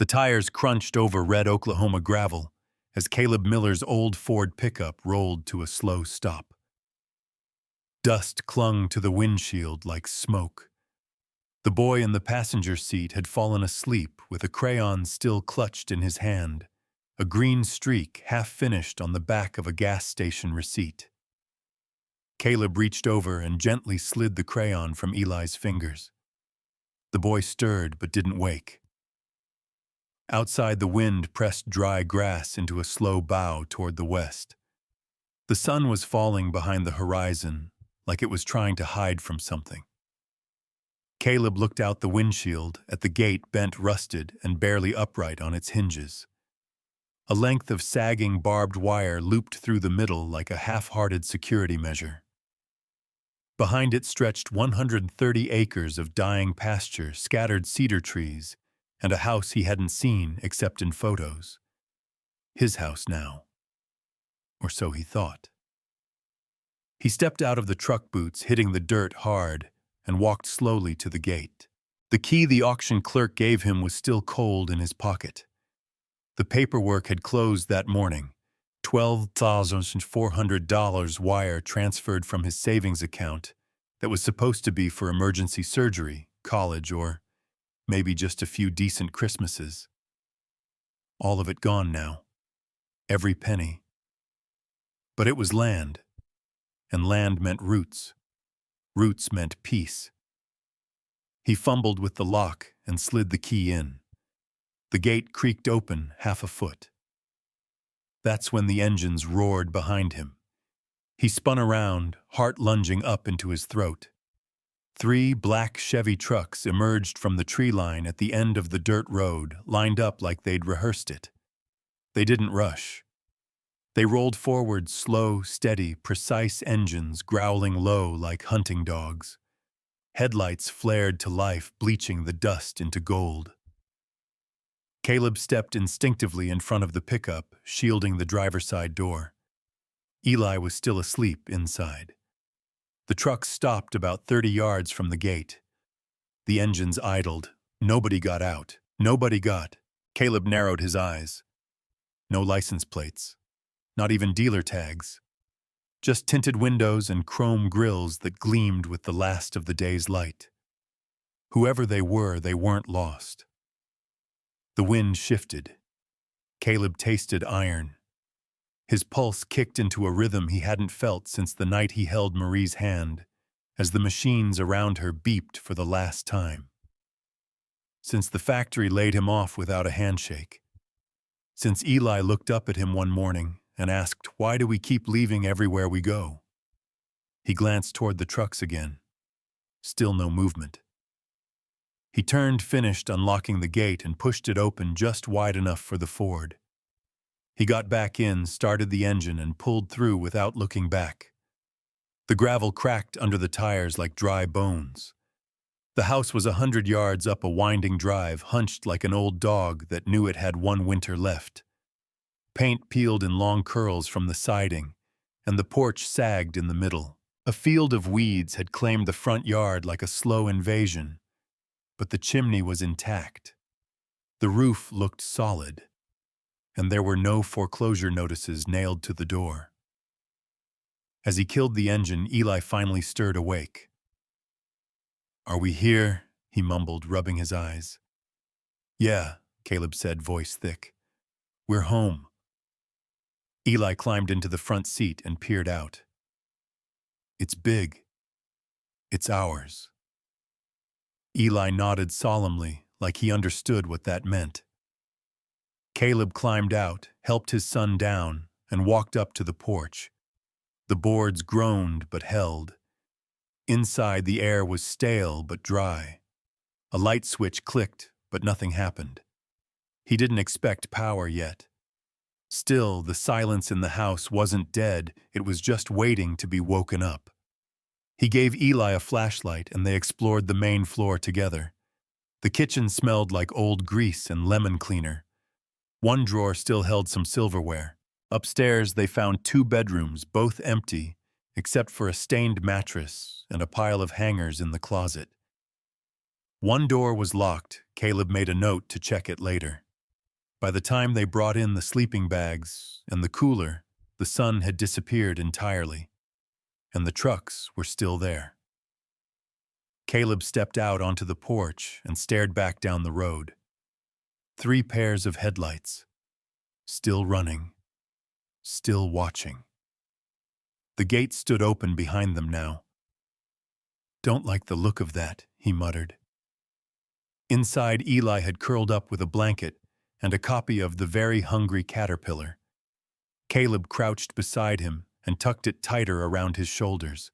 The tires crunched over red Oklahoma gravel as Caleb Miller's old Ford pickup rolled to a slow stop. Dust clung to the windshield like smoke. The boy in the passenger seat had fallen asleep with a crayon still clutched in his hand, a green streak half-finished on the back of a gas station receipt. Caleb reached over and gently slid the crayon from Eli's fingers. The boy stirred but didn't wake. Outside, the wind pressed dry grass into a slow bow toward the west. The sun was falling behind the horizon, like it was trying to hide from something. Caleb looked out the windshield at the gate bent rusted and barely upright on its hinges. A length of sagging barbed wire looped through the middle like a half-hearted security measure. Behind it stretched 130 acres of dying pasture, scattered cedar trees, and a house he hadn't seen except in photos. His house now. Or so he thought. He stepped out of the truck boots, hitting the dirt hard, and walked slowly to the gate. The key the auction clerk gave him was still cold in his pocket. The paperwork had closed that morning. $12,400 wire transferred from his savings account that was supposed to be for emergency surgery, college, or maybe just a few decent Christmases. All of it gone now. Every penny. But it was land, and land meant roots. Roots meant peace. He fumbled with the lock and slid the key in. The gate creaked open half a foot. That's when the engines roared behind him. He spun around, heart lunging up into his throat. 3 black Chevy trucks emerged from the tree line at the end of the dirt road, lined up like they'd rehearsed it. They didn't rush. They rolled forward, slow, steady, precise engines growling low like hunting dogs. Headlights flared to life, bleaching the dust into gold. Caleb stepped instinctively in front of the pickup, shielding the driver's side door. Eli was still asleep inside. The truck stopped about 30 yards from the gate. The engines idled. Nobody got out. Nobody got. Caleb narrowed his eyes. No license plates. Not even dealer tags. Just tinted windows and chrome grills that gleamed with the last of the day's light. Whoever they weren't lost. The wind shifted. Caleb tasted iron. His pulse kicked into a rhythm he hadn't felt since the night he held Marie's hand, as the machines around her beeped for the last time. Since the factory laid him off without a handshake. Since Eli looked up at him one morning and asked, "Why do we keep leaving everywhere we go?" He glanced toward the trucks again. Still no movement. He turned, finished unlocking the gate, and pushed it open just wide enough for the Ford. He got back in, started the engine, and pulled through without looking back. The gravel cracked under the tires like dry bones. The house was 100 yards up a winding drive, hunched like an old dog that knew it had one winter left. Paint peeled in long curls from the siding, and the porch sagged in the middle. A field of weeds had claimed the front yard like a slow invasion, but the chimney was intact. The roof looked solid, and there were no foreclosure notices nailed to the door. As he killed the engine, Eli finally stirred awake. "Are we here?" he mumbled, rubbing his eyes. "Yeah," Caleb said, voice thick. "We're home." Eli climbed into the front seat and peered out. "It's big. It's ours." Eli nodded solemnly, like he understood what that meant. Caleb climbed out, helped his son down, and walked up to the porch. The boards groaned but held. Inside, the air was stale but dry. A light switch clicked, but nothing happened. He didn't expect power yet. Still, the silence in the house wasn't dead, it was just waiting to be woken up. He gave Eli a flashlight, and they explored the main floor together. The kitchen smelled like old grease and lemon cleaner. One drawer still held some silverware. Upstairs, they found 2 bedrooms, both empty, except for a stained mattress and a pile of hangers in the closet. One door was locked. Caleb made a note to check it later. By the time they brought in the sleeping bags and the cooler, the sun had disappeared entirely, and the trucks were still there. Caleb stepped out onto the porch and stared back down the road. 3 pairs of headlights, still running, still watching. The gate stood open behind them now. "Don't like the look of that," he muttered. Inside, Eli had curled up with a blanket and a copy of The Very Hungry Caterpillar. Caleb crouched beside him and tucked it tighter around his shoulders.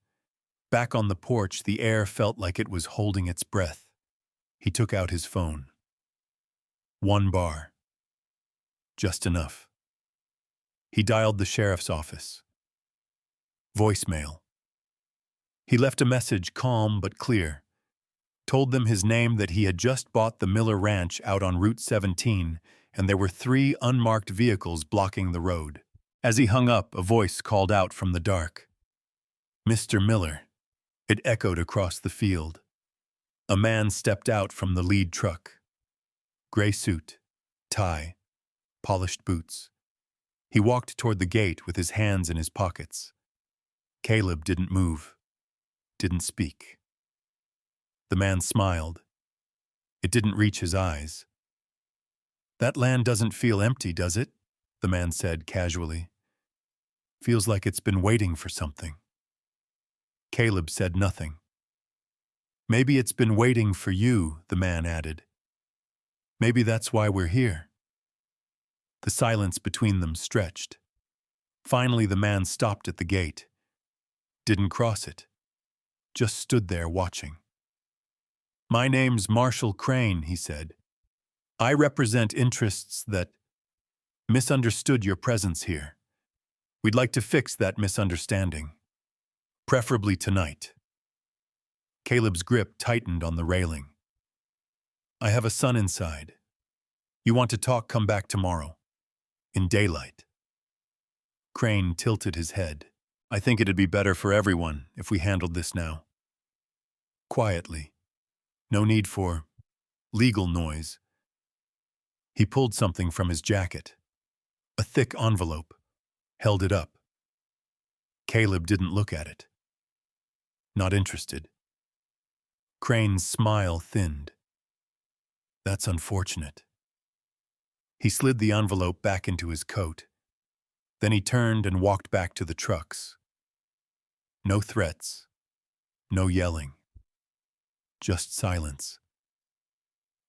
Back on the porch, the air felt like it was holding its breath. He took out his phone. 1 bar. Just enough. He dialed the sheriff's office. Voicemail. He left a message calm but clear. Told them his name, that he had just bought the Miller Ranch out on Route 17, and there were 3 unmarked vehicles blocking the road. As he hung up, a voice called out from the dark. "Mr. Miller." It echoed across the field. A man stepped out from the lead truck. Gray suit, tie, polished boots. He walked toward the gate with his hands in his pockets. Caleb didn't move, didn't speak. The man smiled. It didn't reach his eyes. "That land doesn't feel empty, does it?" the man said casually. "Feels like it's been waiting for something." Caleb said nothing. "Maybe it's been waiting for you," the man added. "Maybe that's why we're here." The silence between them stretched. Finally, the man stopped at the gate. Didn't cross it. Just stood there watching. "My name's Marshall Crane," he said. "I represent interests that misunderstood your presence here. We'd like to fix that misunderstanding. Preferably tonight." Caleb's grip tightened on the railing. "I have a son inside. You want to talk, come back tomorrow. In daylight." Crane tilted his head. "I think it'd be better for everyone if we handled this now. Quietly. No need for legal noise." He pulled something from his jacket. A thick envelope. Held it up. Caleb didn't look at it. Not interested. Crane's smile thinned. "That's unfortunate." He slid the envelope back into his coat. Then he turned and walked back to the trucks. No threats. No yelling. Just silence.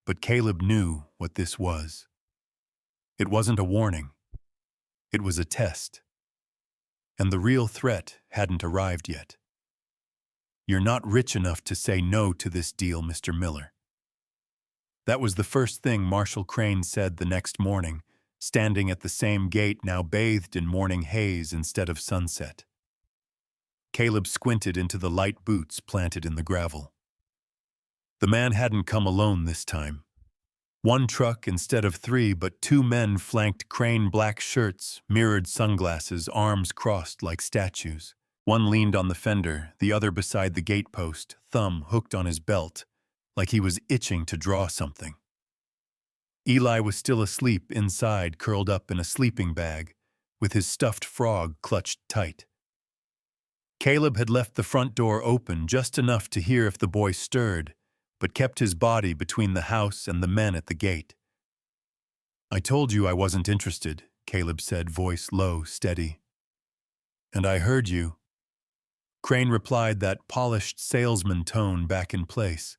But Caleb knew what this was. It wasn't a warning. It was a test. And the real threat hadn't arrived yet. "You're not rich enough to say no to this deal, Mr. Miller." That was the first thing Marshall Crane said the next morning, standing at the same gate now bathed in morning haze instead of sunset. Caleb squinted into the light boots planted in the gravel. The man hadn't come alone this time. 1 truck instead of 3, but 2 men flanked Crane, black shirts, mirrored sunglasses, arms crossed like statues. One leaned on the fender, the other beside the gatepost, thumb hooked on his belt, like he was itching to draw something. Eli was still asleep inside, curled up in a sleeping bag, with his stuffed frog clutched tight. Caleb had left the front door open just enough to hear if the boy stirred, but kept his body between the house and the men at the gate. "I told you I wasn't interested," Caleb said, voice low, steady. "And I heard you." Crane replied, that polished salesman tone back in place.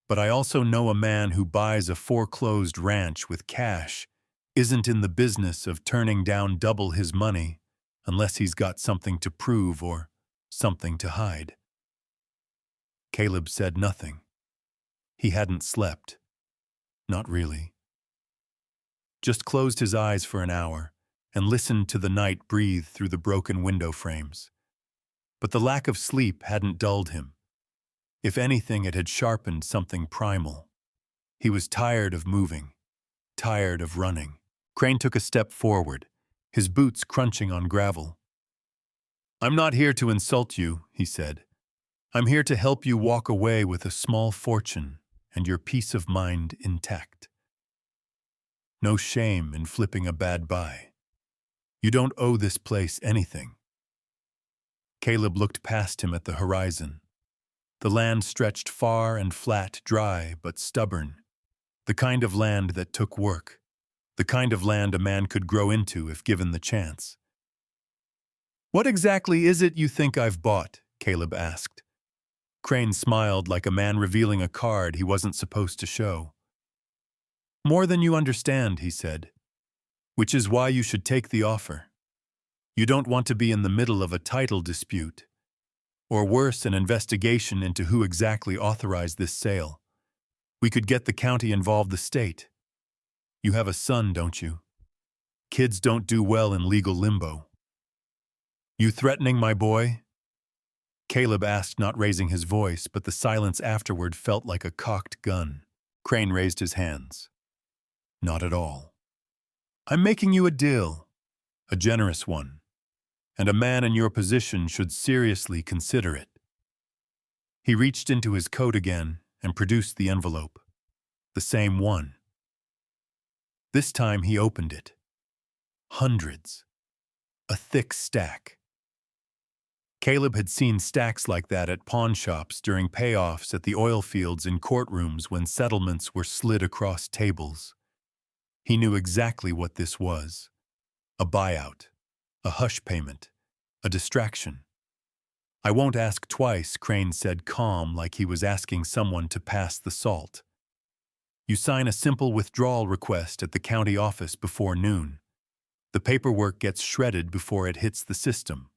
"But I also know a man who buys a foreclosed ranch with cash isn't in the business of turning down double his money unless he's got something to prove or something to hide." Caleb said nothing. He hadn't slept. Not really. Just closed his eyes for an hour and listened to the night breathe through the broken window frames. But the lack of sleep hadn't dulled him. If anything, it had sharpened something primal. He was tired of moving, tired of running. Crane took a step forward, his boots crunching on gravel. "I'm not here to insult you," he said. "I'm here to help you walk away with a small fortune and your peace of mind intact." No shame in flipping a bad buy. You don't owe this place anything. Caleb looked past him at the horizon. The land stretched far and flat, dry but stubborn. The kind of land that took work. The kind of land a man could grow into if given the chance. "What exactly is it you think I've bought?" Caleb asked. Crane smiled like a man revealing a card he wasn't supposed to show. "More than you understand," he said. "Which is why you should take the offer. You don't want to be in the middle of a title dispute. Or worse, an investigation into who exactly authorized this sale. We could get the county involved, the state. You have a son, don't you? Kids don't do well in legal limbo." "You threatening my boy?" Caleb asked, not raising his voice, but the silence afterward felt like a cocked gun. Crane raised his hands. "Not at all. I'm making you a deal, a generous one, and a man in your position should seriously consider it." He reached into his coat again and produced the envelope. The same one. This time he opened it. Hundreds. A thick stack. Caleb had seen stacks like that at pawn shops during payoffs at the oil fields in courtrooms when settlements were slid across tables. He knew exactly what this was. A buyout. A hush payment. A distraction. "I won't ask twice," Crane said, calm, like he was asking someone to pass the salt. "You sign a simple withdrawal request at the county office before noon. The paperwork gets shredded before it hits the system.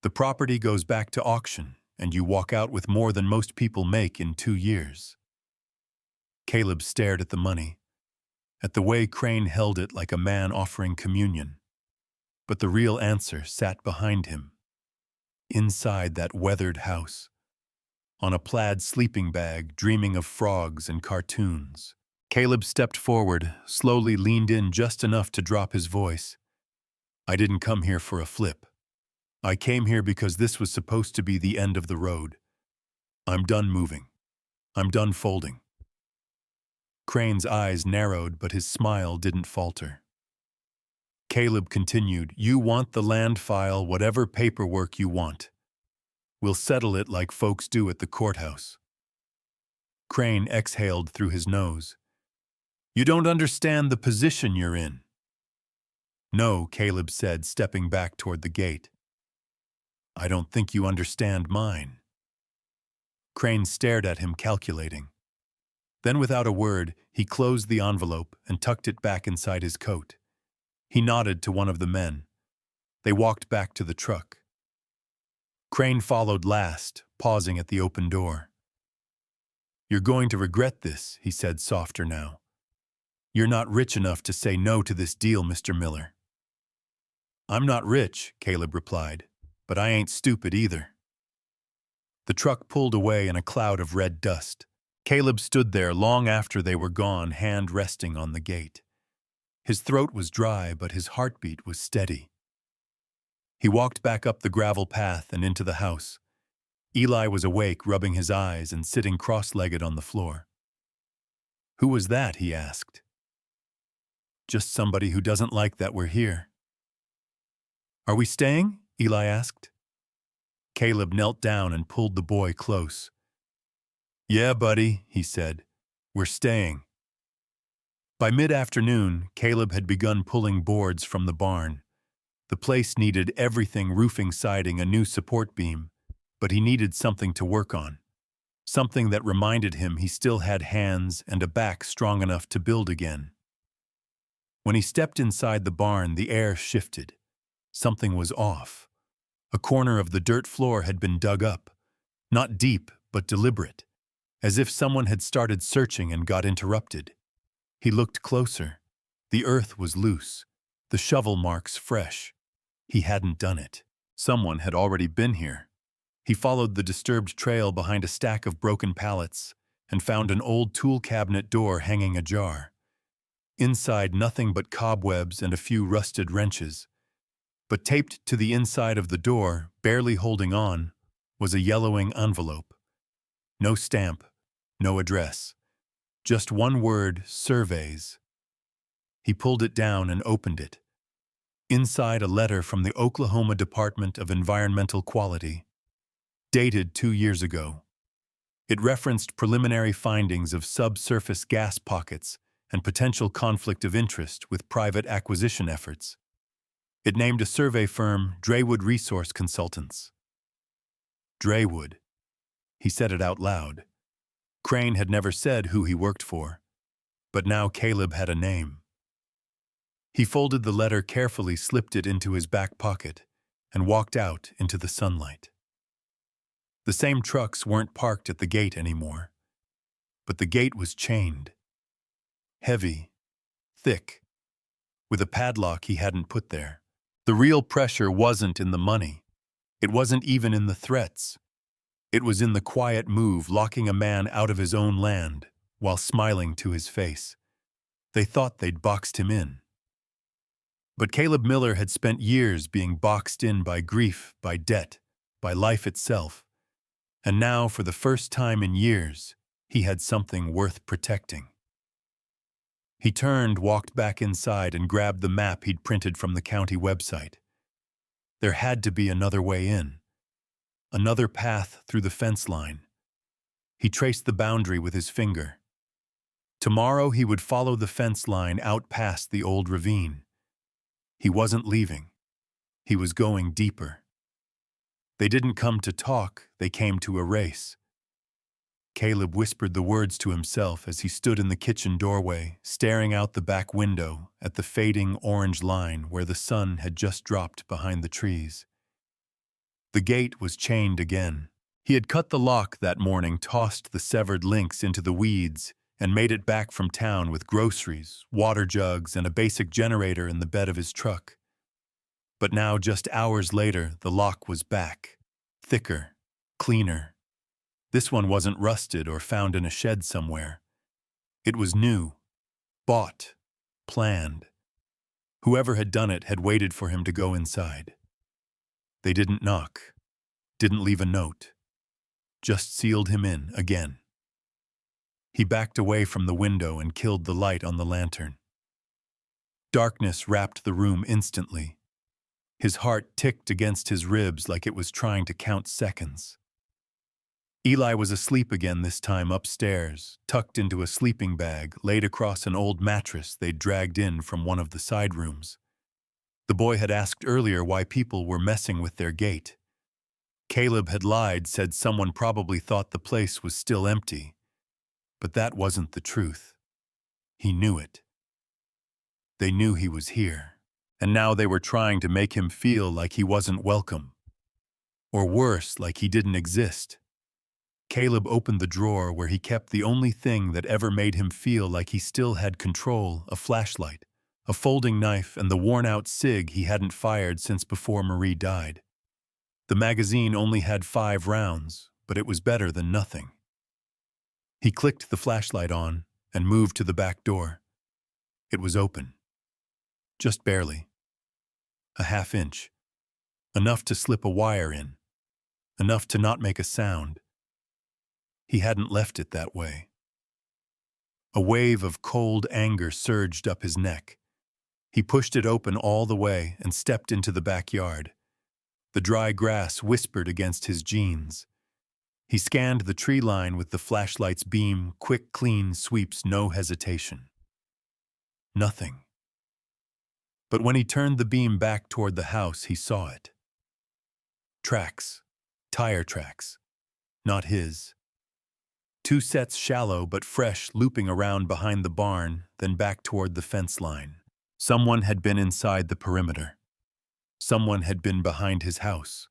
The property goes back to auction, and you walk out with more than most people make in 2 years. Caleb stared at the money, at the way Crane held it like a man offering communion. But the real answer sat behind him, inside that weathered house, on a plaid sleeping bag, dreaming of frogs and cartoons. Caleb stepped forward, slowly leaned in just enough to drop his voice. "I didn't come here for a flip. I came here because this was supposed to be the end of the road. I'm done moving. I'm done folding." Crane's eyes narrowed, but his smile didn't falter. Caleb continued, "You want the land file, whatever paperwork you want. We'll settle it like folks do at the courthouse." Crane exhaled through his nose. "You don't understand the position you're in." "No," Caleb said, stepping back toward the gate. "I don't think you understand mine." Crane stared at him, calculating. Then, without a word, he closed the envelope and tucked it back inside his coat. He nodded to one of the men. They walked back to the truck. Crane followed last, pausing at the open door. "You're going to regret this," he said, softer now. "You're not rich enough to say no to this deal, Mr. Miller." "I'm not rich," Caleb replied, "but I ain't stupid either." The truck pulled away in a cloud of red dust. Caleb stood there long after they were gone, hand resting on the gate. His throat was dry, but his heartbeat was steady. He walked back up the gravel path and into the house. Eli was awake, rubbing his eyes and sitting cross-legged on the floor. "Who was that?" he asked. "Just somebody who doesn't like that we're here." "Are we staying?" Eli asked. Caleb knelt down and pulled the boy close. "Yeah, buddy," he said. "We're staying." By mid-afternoon, Caleb had begun pulling boards from the barn. The place needed everything: roofing, siding, a new support beam, but he needed something to work on. Something that reminded him he still had hands and a back strong enough to build again. When he stepped inside the barn, the air shifted. Something was off. A corner of the dirt floor had been dug up. Not deep, but deliberate, as if someone had started searching and got interrupted. He looked closer. The earth was loose, the shovel marks fresh. He hadn't done it. Someone had already been here. He followed the disturbed trail behind a stack of broken pallets and found an old tool cabinet door hanging ajar. Inside, nothing but cobwebs and a few rusted wrenches. But taped to the inside of the door, barely holding on, was a yellowing envelope. No stamp, no address. Just one word: surveys. He pulled it down and opened it. Inside, a letter from the Oklahoma Department of Environmental Quality, dated 2 years ago. It referenced preliminary findings of subsurface gas pockets and potential conflict of interest with private acquisition efforts. It named a survey firm Draywood Resource Consultants. Draywood. He said it out loud. Crane had never said who he worked for, but now Caleb had a name. He folded the letter carefully, slipped it into his back pocket, and walked out into the sunlight. The same trucks weren't parked at the gate anymore, but the gate was chained. Heavy, thick, with a padlock he hadn't put there. The real pressure wasn't in the money. It wasn't even in the threats. It was in the quiet move, locking a man out of his own land while smiling to his face. They thought they'd boxed him in. But Caleb Miller had spent years being boxed in by grief, by debt, by life itself. And now, for the first time in years, he had something worth protecting. He turned, walked back inside, and grabbed the map he'd printed from the county website. There had to be another way in. Another path through the fence line. He traced the boundary with his finger. Tomorrow he would follow the fence line out past the old ravine. He wasn't leaving. He was going deeper. They didn't come to talk, they came to erase. Caleb whispered the words to himself as he stood in the kitchen doorway, staring out the back window at the fading orange line where the sun had just dropped behind the trees. The gate was chained again. He had cut the lock that morning, tossed the severed links into the weeds, and made it back from town with groceries, water jugs, and a basic generator in the bed of his truck. But now, just hours later, the lock was back. Thicker, cleaner. This one wasn't rusted or found in a shed somewhere. It was new, bought, planned. Whoever had done it had waited for him to go inside. They didn't knock, didn't leave a note, just sealed him in again. He backed away from the window and killed the light on the lantern. Darkness wrapped the room instantly. His heart ticked against his ribs like it was trying to count seconds. Eli was asleep again, this time upstairs, tucked into a sleeping bag laid across an old mattress they'd dragged in from one of the side rooms. The boy had asked earlier why people were messing with their gate. Caleb had lied, said someone probably thought the place was still empty. But that wasn't the truth. He knew it. They knew he was here, and now they were trying to make him feel like he wasn't welcome. Or worse, like he didn't exist. Caleb opened the drawer where he kept the only thing that ever made him feel like he still had control, a flashlight, a folding knife, and the worn-out cig he hadn't fired since before Marie died. The magazine only had 5 rounds, but it was better than nothing. He clicked the flashlight on and moved to the back door. It was open. Just barely. A half inch. Enough to slip a wire in. Enough to not make a sound. He hadn't left it that way. A wave of cold anger surged up his neck. He pushed it open all the way and stepped into the backyard. The dry grass whispered against his jeans. He scanned the tree line with the flashlight's beam, quick, clean sweeps, no hesitation. Nothing. But when he turned the beam back toward the house, he saw it. Tracks. Tire tracks. Not his. 2 sets, shallow but fresh, looping around behind the barn, then back toward the fence line. Someone had been inside the perimeter. Someone had been behind his house.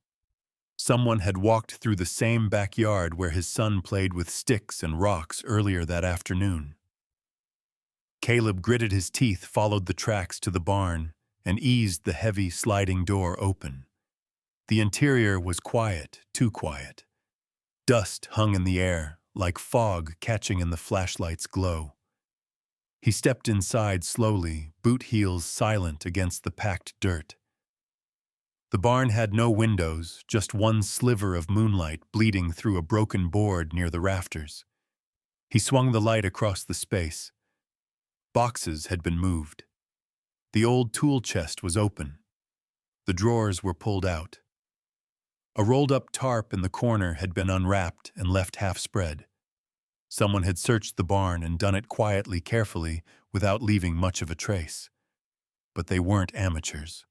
Someone had walked through the same backyard where his son played with sticks and rocks earlier that afternoon. Caleb gritted his teeth, followed the tracks to the barn, and eased the heavy sliding door open. The interior was quiet, too quiet. Dust hung in the air, like fog catching in the flashlight's glow. He stepped inside slowly, boot heels silent against the packed dirt. The barn had no windows, just one sliver of moonlight bleeding through a broken board near the rafters. He swung the light across the space. Boxes had been moved. The old tool chest was open. The drawers were pulled out. A rolled-up tarp in the corner had been unwrapped and left half spread. Someone had searched the barn and done it quietly, carefully, without leaving much of a trace. But they weren't amateurs.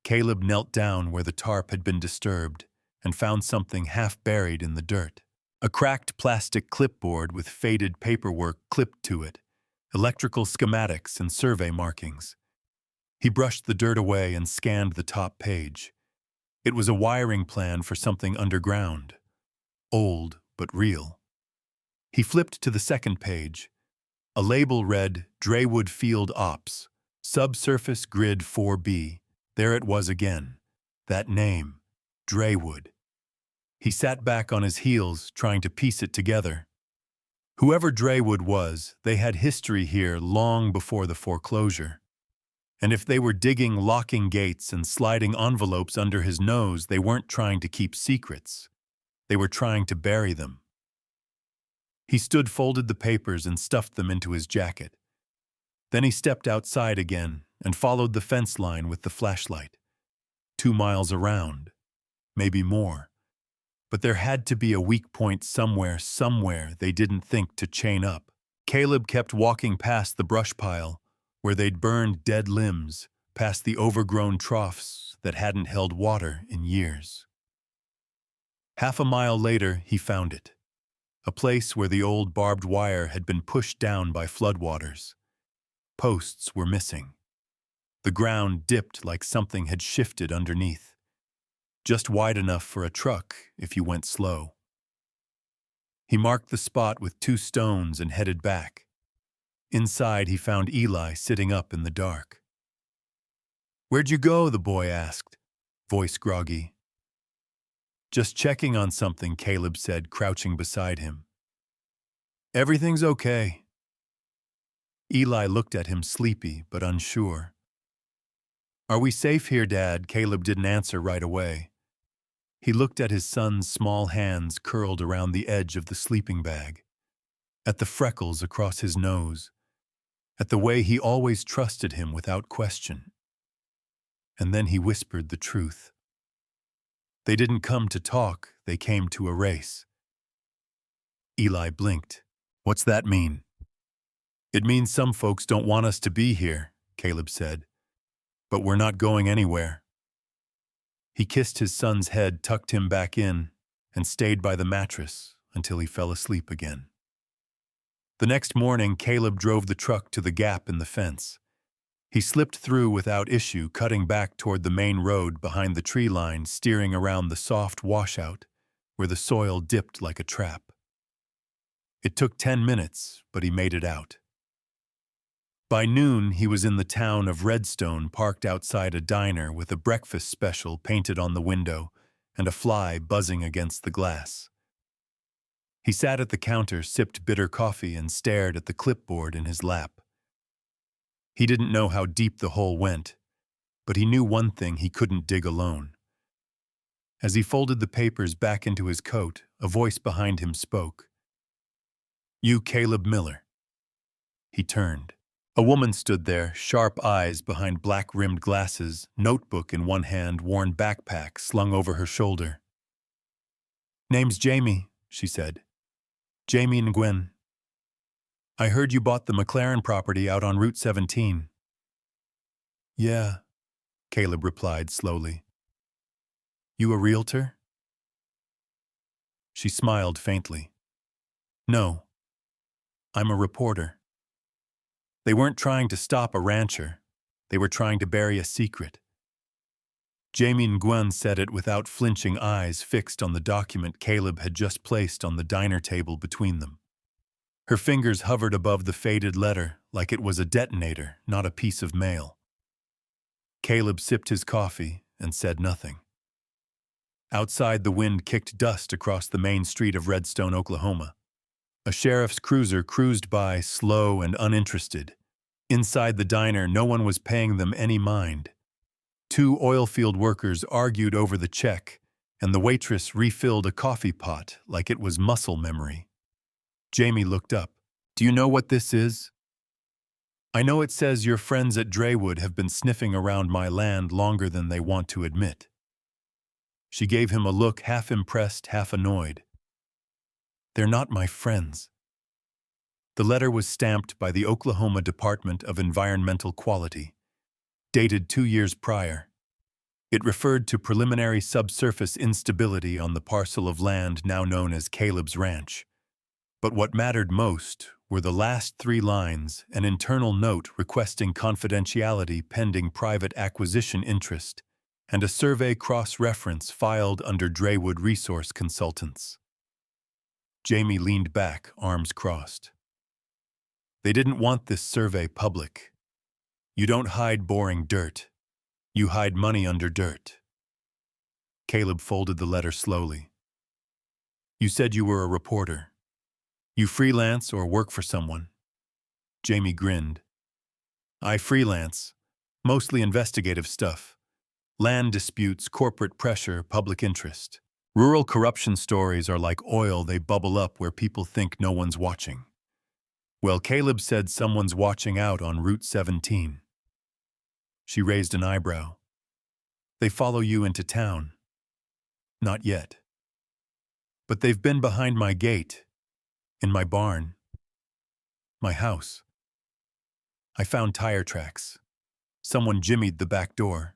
Caleb knelt down where the tarp had been disturbed and found something half buried in the dirt. A cracked plastic clipboard with faded paperwork clipped to it, electrical schematics and survey markings. He brushed the dirt away and scanned the top page. It was a wiring plan for something underground. Old, but real. He flipped to the second page. A label read, Draywood Field Ops, Subsurface Grid 4B. There it was again. That name, Draywood. He sat back on his heels, trying to piece it together. Whoever Draywood was, they had history here long before the foreclosure. And if they were digging locking gates and sliding envelopes under his nose, they weren't trying to keep secrets. They were trying to bury them. He folded the papers and stuffed them into his jacket. Then he stepped outside again and followed the fence line with the flashlight. 2 miles around, maybe more. But there had to be a weak point somewhere they didn't think to chain up. Caleb kept walking past the brush pile, where they'd burned dead limbs, past the overgrown troughs that hadn't held water in years. Half a mile later, he found it. A place where the old barbed wire had been pushed down by floodwaters. Posts were missing. The ground dipped like something had shifted underneath. Just wide enough for a truck if you went slow. He marked the spot with 2 stones and headed back. Inside, he found Eli sitting up in the dark. "Where'd you go?" the boy asked, voice groggy. "Just checking on something," Caleb said, crouching beside him. "Everything's okay." Eli looked at him sleepy but unsure. "Are we safe here, Dad?" Caleb didn't answer right away. He looked at his son's small hands curled around the edge of the sleeping bag, at the freckles across his nose, at the way he always trusted him without question. And then he whispered the truth. They didn't come to talk, they came to erase. Eli blinked. "What's that mean?" "It means some folks don't want us to be here," Caleb said. "But we're not going anywhere." He kissed his son's head, tucked him back in, and stayed by the mattress until he fell asleep again. The next morning, Caleb drove the truck to the gap in the fence. He slipped through without issue, cutting back toward the main road behind the tree line, steering around the soft washout where the soil dipped like a trap. It took 10 minutes, but he made it out. By noon, he was in the town of Redstone, parked outside a diner with a breakfast special painted on the window and a fly buzzing against the glass. He sat at the counter, sipped bitter coffee, and stared at the clipboard in his lap. He didn't know how deep the hole went, but he knew one thing: he couldn't dig alone. As he folded the papers back into his coat, a voice behind him spoke. "You Caleb Miller." He turned. A woman stood there, sharp eyes behind black-rimmed glasses, notebook in one hand, worn backpack slung over her shoulder. "Name's Jamie," she said. "Jamie Nguyen. I heard you bought the McLaren property out on Route 17. "Yeah," Caleb replied slowly. "You a realtor?" She smiled faintly. "No. I'm a reporter." They weren't trying to stop a rancher. They were trying to bury a secret. Jamie Nguyen said it without flinching, eyes fixed on the document Caleb had just placed on the diner table between them. Her fingers hovered above the faded letter like it was a detonator, not a piece of mail. Caleb sipped his coffee and said nothing. Outside, the wind kicked dust across the main street of Redstone, Oklahoma. A sheriff's cruiser cruised by, slow and uninterested. Inside the diner, no one was paying them any mind. 2 oilfield workers argued over the check, and the waitress refilled a coffee pot like it was muscle memory. Jamie looked up. "Do you know what this is?" I know it says your friends at Draywood have been sniffing around my land longer than they want to admit. She gave him a look half impressed, half annoyed. They're not my friends. The letter was stamped by the Oklahoma Department of Environmental Quality, dated 2 years prior. It referred to preliminary subsurface instability on the parcel of land now known as Caleb's Ranch. But what mattered most were the last 3 lines, an internal note requesting confidentiality pending private acquisition interest, and a survey cross-reference filed under Draywood Resource Consultants. Jamie leaned back, arms crossed. They didn't want this survey public. You don't hide boring dirt. You hide money under dirt. Caleb folded the letter slowly. You said you were a reporter. You freelance or work for someone? Jamie grinned. I freelance, mostly investigative stuff. Land disputes, corporate pressure, public interest. Rural corruption stories are like oil, they bubble up where people think no one's watching. Well, Caleb said someone's watching out on Route 17. She raised an eyebrow. They follow you into town. Not yet. But they've been behind my gate, in my barn, my house. I found tire tracks. Someone jimmied the back door.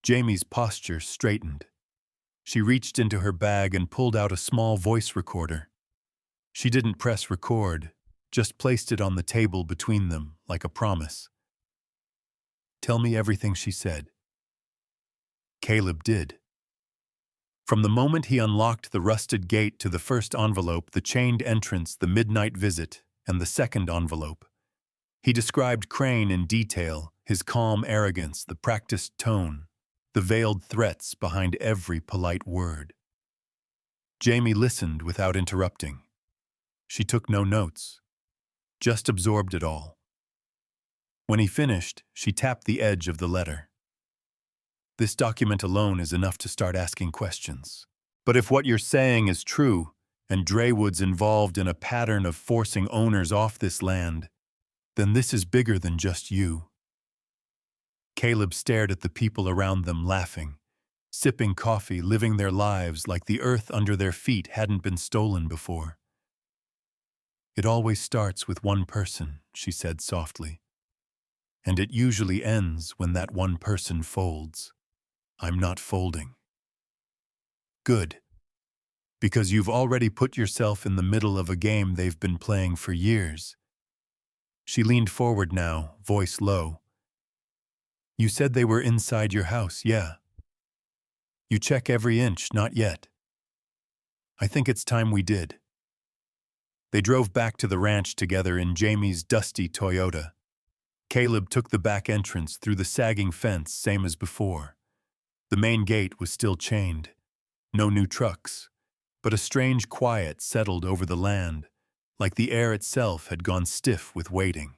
Jamie's posture straightened. She reached into her bag and pulled out a small voice recorder. She didn't press record, just placed it on the table between them like a promise. Tell me everything she said. Caleb did. From the moment he unlocked the rusted gate to the first envelope, the chained entrance, the midnight visit, and the second envelope, he described Crane in detail, his calm arrogance, the practiced tone, the veiled threats behind every polite word. Jamie listened without interrupting. She took no notes, just absorbed it all. When he finished, she tapped the edge of the letter. This document alone is enough to start asking questions. But if what you're saying is true, and Draywood's involved in a pattern of forcing owners off this land, then this is bigger than just you. Caleb stared at the people around them, laughing, sipping coffee, living their lives like the earth under their feet hadn't been stolen before. It always starts with one person, she said softly. And it usually ends when that one person folds. I'm not folding. Good. Because you've already put yourself in the middle of a game they've been playing for years. She leaned forward now, voice low. You said they were inside your house, yeah. You check every inch, not yet. I think it's time we did. They drove back to the ranch together in Jamie's dusty Toyota. Caleb took the back entrance through the sagging fence, same as before. The main gate was still chained. No new trucks, but a strange quiet settled over the land, like the air itself had gone stiff with waiting.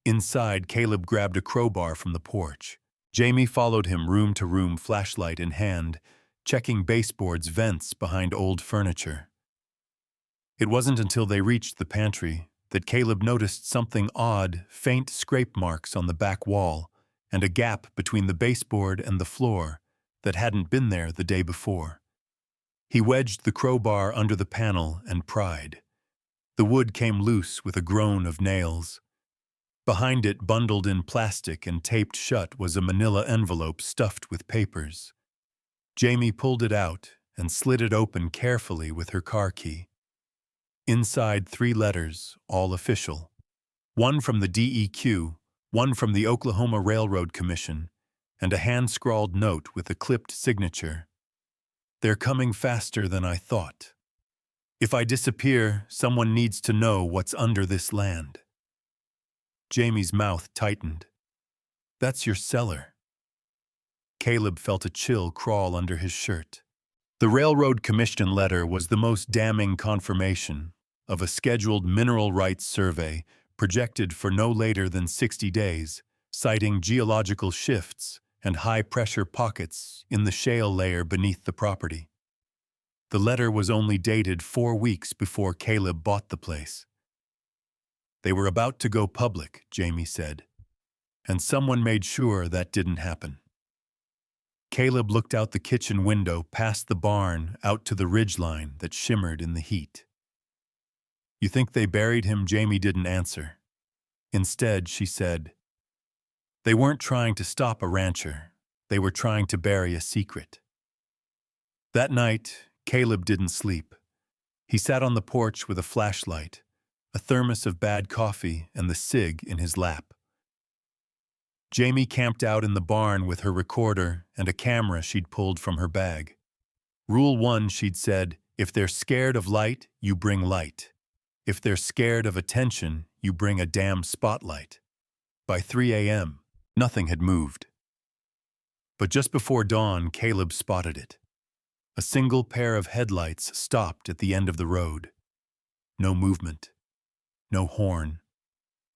Inside, Caleb grabbed a crowbar from the porch. Jamie followed him room to room, flashlight in hand, checking baseboards, vents behind old furniture. It wasn't until they reached the pantry that Caleb noticed something odd, faint scrape marks on the back wall, and a gap between the baseboard and the floor that hadn't been there the day before. He wedged the crowbar under the panel and pried. The wood came loose with a groan of nails. Behind it, bundled in plastic and taped shut, was a manila envelope stuffed with papers. Jamie pulled it out and slid it open carefully with her car key. Inside, 3 letters, all official. One from the DEQ, one from the Oklahoma Railroad Commission, and a hand-scrawled note with a clipped signature. They're coming faster than I thought. If I disappear, someone needs to know what's under this land. Jamie's mouth tightened. That's your cellar. Caleb felt a chill crawl under his shirt. The Railroad Commission letter was the most damning confirmation of a scheduled mineral rights survey projected for no later than 60 days, citing geological shifts and high-pressure pockets in the shale layer beneath the property. The letter was only dated 4 weeks before Caleb bought the place. They were about to go public, Jamie said, and someone made sure that didn't happen. Caleb looked out the kitchen window past the barn out to the ridgeline that shimmered in the heat. You think they buried him? Jamie didn't answer. Instead, she said, they weren't trying to stop a rancher. They were trying to bury a secret. That night, Caleb didn't sleep. He sat on the porch with a flashlight, a thermos of bad coffee, and the cig in his lap. Jamie camped out in the barn with her recorder and a camera she'd pulled from her bag. Rule 1, she'd said, if they're scared of light, you bring light. If they're scared of attention, you bring a damn spotlight. By 3 a.m., nothing had moved. But just before dawn, Caleb spotted it. A single pair of headlights stopped at the end of the road. No movement. No horn.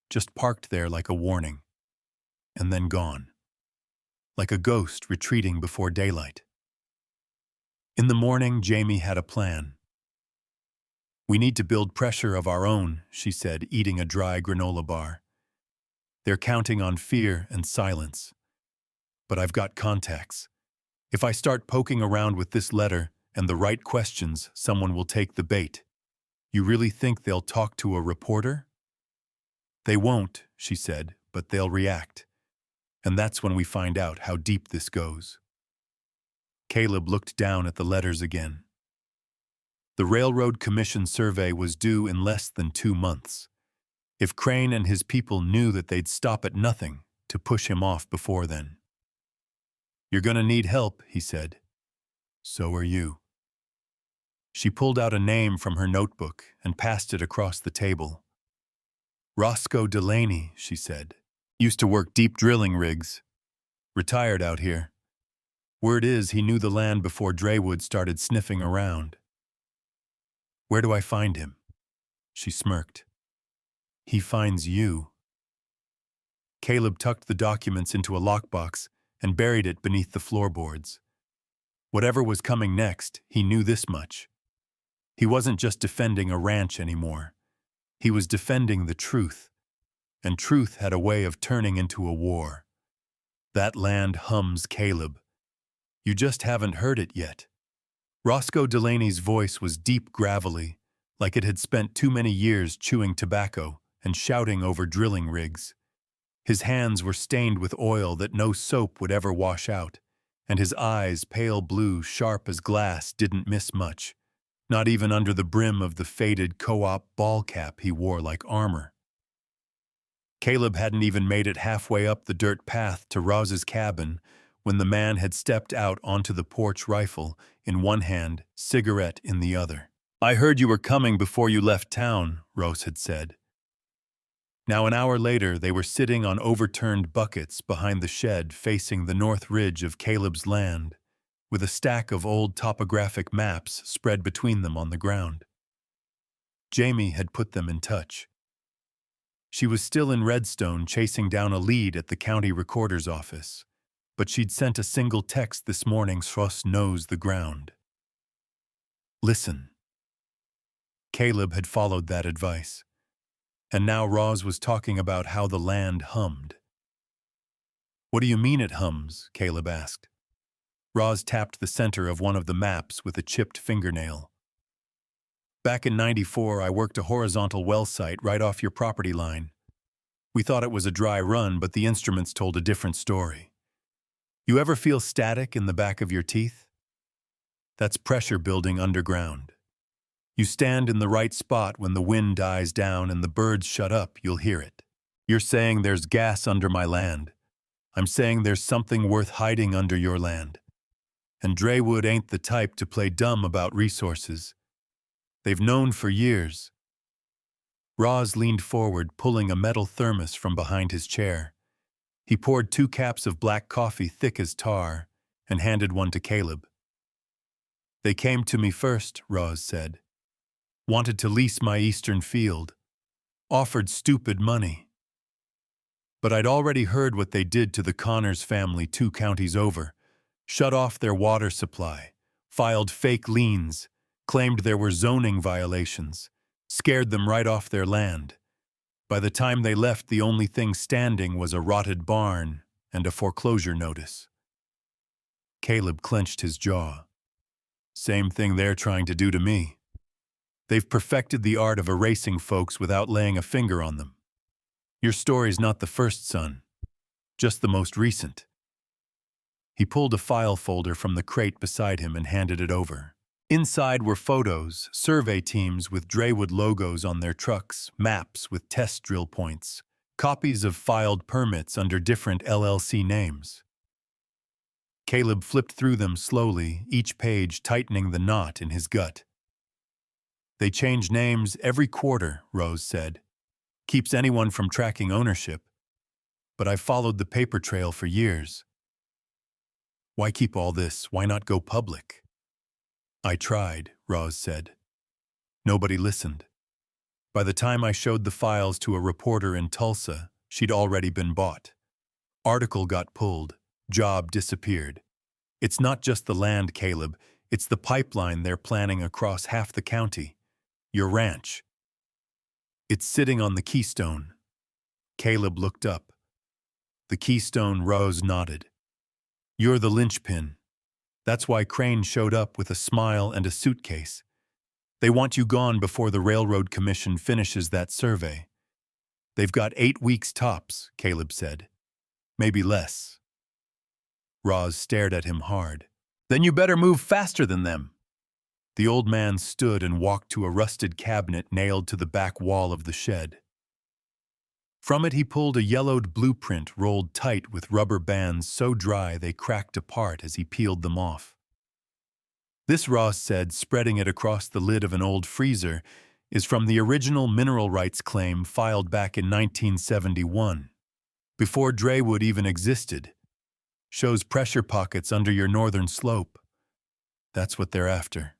Just parked there like a warning. And then gone. Like a ghost retreating before daylight. In the morning, Jamie had a plan. We need to build pressure of our own, she said, eating a dry granola bar. They're counting on fear and silence. But I've got contacts. If I start poking around with this letter and the right questions, someone will take the bait. You really think they'll talk to a reporter? They won't, she said, but they'll react. And that's when we find out how deep this goes. Caleb looked down at the letters again. The Railroad Commission survey was due in less than 2 months. If Crane and his people knew that they'd stop at nothing to push him off before then. You're gonna need help, he said. So are you. She pulled out a name from her notebook and passed it across the table. Roscoe Delaney, she said. Used to work deep drilling rigs. Retired out here. Word is he knew the land before Draywood started sniffing around. Where do I find him? She smirked. He finds you. Caleb tucked the documents into a lockbox and buried it beneath the floorboards. Whatever was coming next, he knew this much. He wasn't just defending a ranch anymore. He was defending the truth. And truth had a way of turning into a war. That land hums, Caleb. You just haven't heard it yet. Roscoe Delaney's voice was deep gravelly, like it had spent too many years chewing tobacco and shouting over drilling rigs. His hands were stained with oil that no soap would ever wash out, and his eyes, pale blue, sharp as glass, didn't miss much, not even under the brim of the faded co-op ball cap he wore like armor. Caleb hadn't even made it halfway up the dirt path to Roz's cabin when the man had stepped out onto the porch, rifle in one hand, cigarette in the other. I heard you were coming before you left town, Roz had said. Now, an hour later, they were sitting on overturned buckets behind the shed facing the north ridge of Caleb's land, with a stack of old topographic maps spread between them on the ground. Jamie had put them in touch. She was still in Redstone chasing down a lead at the county recorder's office, but she'd sent a single text this morning. Roz knows the ground. Listen. Caleb had followed that advice. And now Roz was talking about how the land hummed. What do you mean it hums? Caleb asked. Roz tapped the center of one of the maps with a chipped fingernail. Back in '94, I worked a horizontal well site right off your property line. We thought it was a dry run, but the instruments told a different story. You ever feel static in the back of your teeth? That's pressure building underground. You stand in the right spot when the wind dies down and the birds shut up, you'll hear it. You're saying there's gas under my land. I'm saying there's something worth hiding under your land. And Draywood ain't the type to play dumb about resources. They've known for years. Roz leaned forward, pulling a metal thermos from behind his chair. He poured 2 caps of black coffee thick as tar and handed one to Caleb. They came to me first, Roz said. Wanted to lease my eastern field. Offered stupid money. But I'd already heard what they did to the Connors family 2 counties over. Shut off their water supply, filed fake liens, claimed there were zoning violations, scared them right off their land. By the time they left, the only thing standing was a rotted barn and a foreclosure notice. Caleb clenched his jaw. Same thing they're trying to do to me. They've perfected the art of erasing folks without laying a finger on them. Your story's not the first, son, just the most recent. He pulled a file folder from the crate beside him and handed it over. Inside were photos, survey teams with Draywood logos on their trucks, maps with test drill points, copies of filed permits under different LLC names. Caleb flipped through them slowly, each page tightening the knot in his gut. They change names every quarter, Rose said. Keeps anyone from tracking ownership. But I've followed the paper trail for years. Why keep all this? Why not go public? I tried, Roz said. Nobody listened. By the time I showed the files to a reporter in Tulsa, she'd already been bought. Article got pulled. Job disappeared. It's not just the land, Caleb. It's the pipeline they're planning across half the county. Your ranch. It's sitting on the Keystone. Caleb looked up. The Keystone. Rose nodded. You're the linchpin. That's why Crane showed up with a smile and a suitcase. They want you gone before the Railroad Commission finishes that survey. They've got 8 weeks tops, Caleb said. Maybe less. Roz stared at him hard. Then you better move faster than them. The old man stood and walked to a rusted cabinet nailed to the back wall of the shed. From it he pulled a yellowed blueprint rolled tight with rubber bands so dry they cracked apart as he peeled them off. This, Ross said, spreading it across the lid of an old freezer, is from the original mineral rights claim filed back in 1971, before Draywood even existed. Shows pressure pockets under your northern slope. That's what they're after.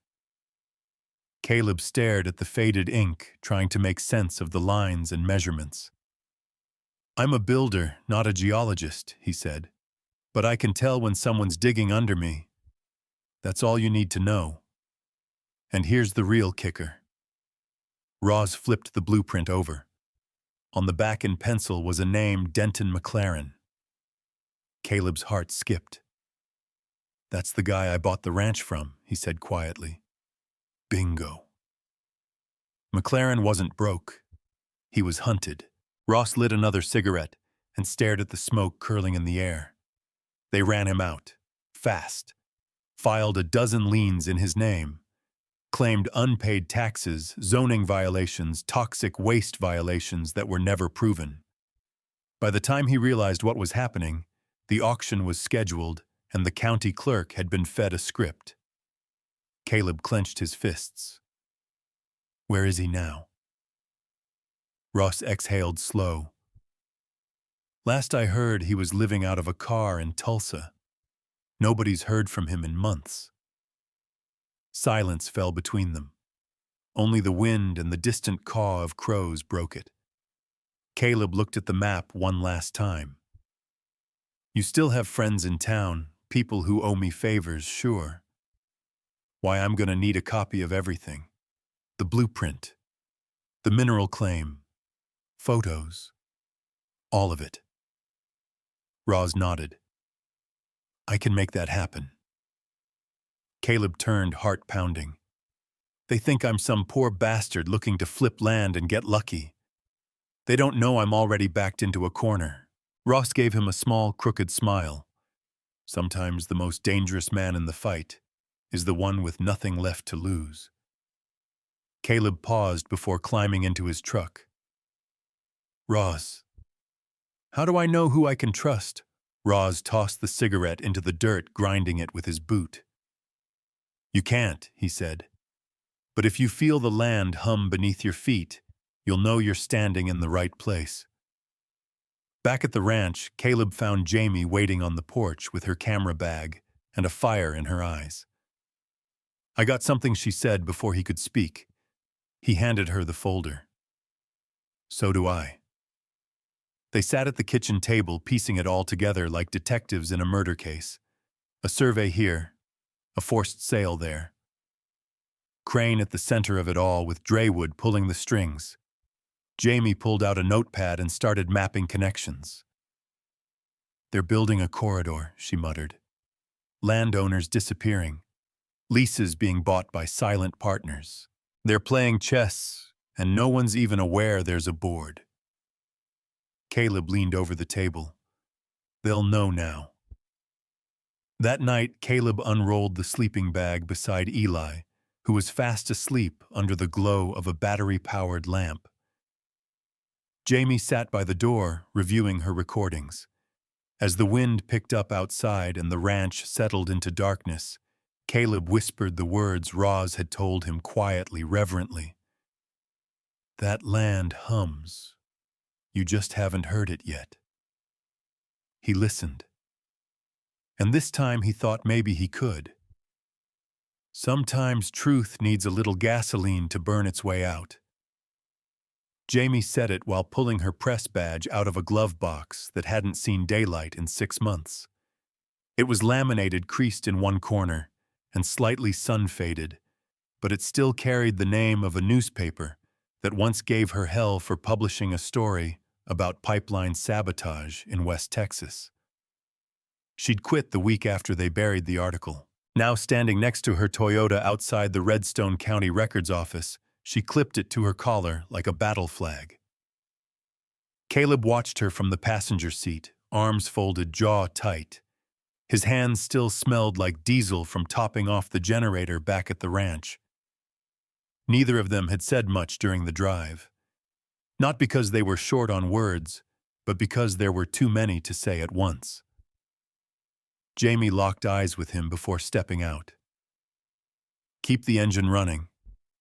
Caleb stared at the faded ink, trying to make sense of the lines and measurements. I'm a builder, not a geologist, he said. But I can tell when someone's digging under me. That's all you need to know. And here's the real kicker. Roz flipped the blueprint over. On the back in pencil was a name, Denton McLaren. Caleb's heart skipped. That's the guy I bought the ranch from, he said quietly. Bingo. McLaren wasn't broke. He was hunted. Ross lit another cigarette and stared at the smoke curling in the air. They ran him out, fast, filed a dozen liens in his name, claimed unpaid taxes, zoning violations, toxic waste violations that were never proven. By the time he realized what was happening, the auction was scheduled and the county clerk had been fed a script. Caleb clenched his fists. Where is he now? Ross exhaled slow. Last I heard, he was living out of a car in Tulsa. Nobody's heard from him in months. Silence fell between them. Only the wind and the distant caw of crows broke it. Caleb looked at the map one last time. You still have friends in town, people who owe me favors, sure. Why, I'm gonna need a copy of everything. The blueprint, the mineral claim, photos, all of it. Roz nodded. I can make that happen. Caleb turned, heart pounding. They think I'm some poor bastard looking to flip land and get lucky. They don't know I'm already backed into a corner. Ross gave him a small, crooked smile. Sometimes the most dangerous man in the fight is the one with nothing left to lose. Caleb paused before climbing into his truck. Roz. How do I know who I can trust? Roz tossed the cigarette into the dirt, grinding it with his boot. You can't, he said. But if you feel the land hum beneath your feet, you'll know you're standing in the right place. Back at the ranch, Caleb found Jamie waiting on the porch with her camera bag and a fire in her eyes. I got something, she said before he could speak. He handed her the folder. So do I. They sat at the kitchen table, piecing it all together like detectives in a murder case. A survey here, a forced sale there. Crane at the center of it all with Draywood pulling the strings. Jamie pulled out a notepad and started mapping connections. "They're building a corridor," she muttered. "Landowners disappearing. Leases being bought by silent partners. They're playing chess, and no one's even aware there's a board." Caleb leaned over the table. "They'll know now." That night, Caleb unrolled the sleeping bag beside Eli, who was fast asleep under the glow of a battery-powered lamp. Jamie sat by the door, reviewing her recordings. As the wind picked up outside and the ranch settled into darkness, Caleb whispered the words Roz had told him quietly, reverently. "That land hums. You just haven't heard it yet." He listened. And this time he thought maybe he could. Sometimes truth needs a little gasoline to burn its way out. Jamie said it while pulling her press badge out of a glove box that hadn't seen daylight in 6 months. It was laminated, creased in one corner, and slightly sun-faded, but it still carried the name of a newspaper that once gave her hell for publishing a story about pipeline sabotage in West Texas. She'd quit the week after they buried the article. Now standing next to her Toyota outside the Redstone County Records office, she clipped it to her collar like a battle flag. Caleb watched her from the passenger seat, arms folded, jaw tight. His hands still smelled like diesel from topping off the generator back at the ranch. Neither of them had said much during the drive. Not because they were short on words, but because there were too many to say at once. Jamie locked eyes with him before stepping out. "Keep the engine running.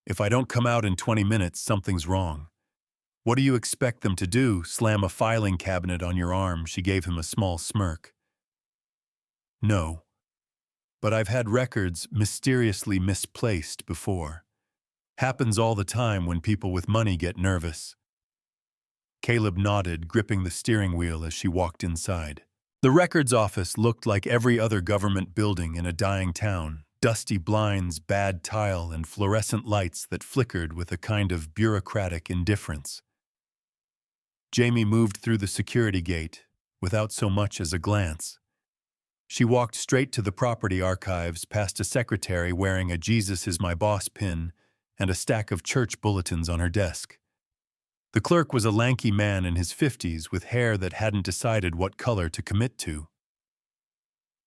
If I don't come out in 20 minutes, something's wrong." "What do you expect them to do, slam a filing cabinet on your arm?" She gave him a small smirk. "No. But I've had records mysteriously misplaced before. Happens all the time when people with money get nervous." Caleb nodded, gripping the steering wheel as she walked inside. The records office looked like every other government building in a dying town. Dusty blinds, bad tile, and fluorescent lights that flickered with a kind of bureaucratic indifference. Jamie moved through the security gate without so much as a glance. She walked straight to the property archives, past a secretary wearing a "Jesus is my boss" pin and a stack of church bulletins on her desk. The clerk was a lanky man in his 50s with hair that hadn't decided what color to commit to.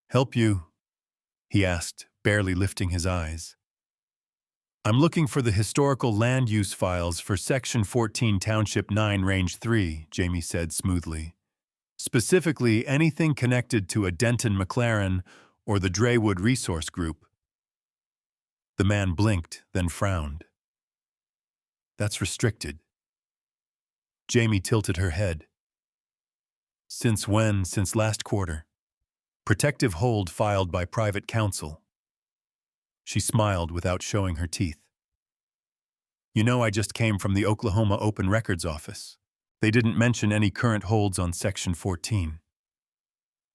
"Help you?" he asked, barely lifting his eyes. "I'm looking for the historical land use files for Section 14, Township 9, Range 3, Jamie said smoothly. "Specifically, anything connected to a Denton McLaren or the Draywood Resource Group." The man blinked, then frowned. "That's restricted." Jamie tilted her head. "Since when?" "Since last quarter. Protective hold filed by private counsel." She smiled without showing her teeth. "You know, I just came from the Oklahoma Open Records office. They didn't mention any current holds on Section 14.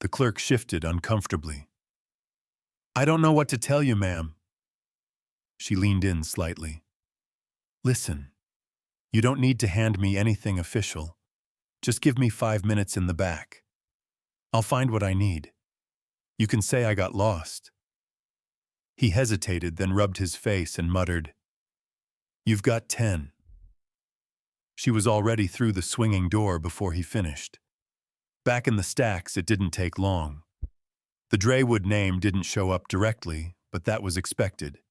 The clerk shifted uncomfortably. "I don't know what to tell you, ma'am." She leaned in slightly. "Listen, you don't need to hand me anything official. Just give me 5 minutes in the back. I'll find what I need. You can say I got lost." He hesitated, then rubbed his face and muttered, "You've got 10. She was already through the swinging door before he finished. Back in the stacks, it didn't take long. The Draywood name didn't show up directly, but that was expected.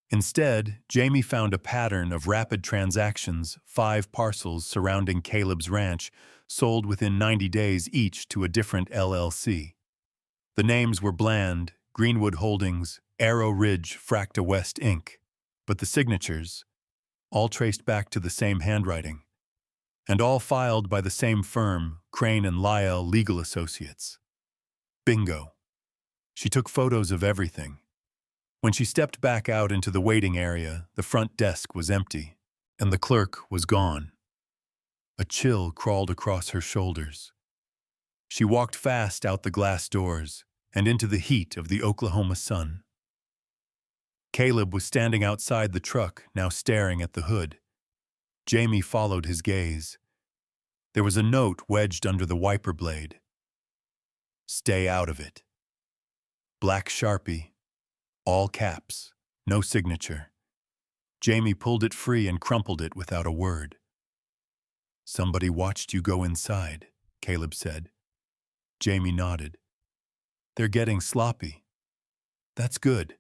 Instead, Jamie found a pattern of rapid transactions, 5 parcels surrounding Caleb's ranch, sold within 90 days each to a different LLC. The names were bland: Greenwood Holdings, Arrow Ridge, Fracta West, Inc., but the signatures, all traced back to the same handwriting, and all filed by the same firm, Crane and Lyell Legal Associates. Bingo. She took photos of everything. When she stepped back out into the waiting area, the front desk was empty, and the clerk was gone. A chill crawled across her shoulders. She walked fast out the glass doors and into the heat of the Oklahoma sun. Caleb was standing outside the truck, now staring at the hood. Jamie followed his gaze. There was a note wedged under the wiper blade. "Stay out of it." Black Sharpie, all caps, no signature. Jamie pulled it free and crumpled it without a word. "Somebody watched you go inside," Caleb said. Jamie nodded. "They're getting sloppy." "That's good."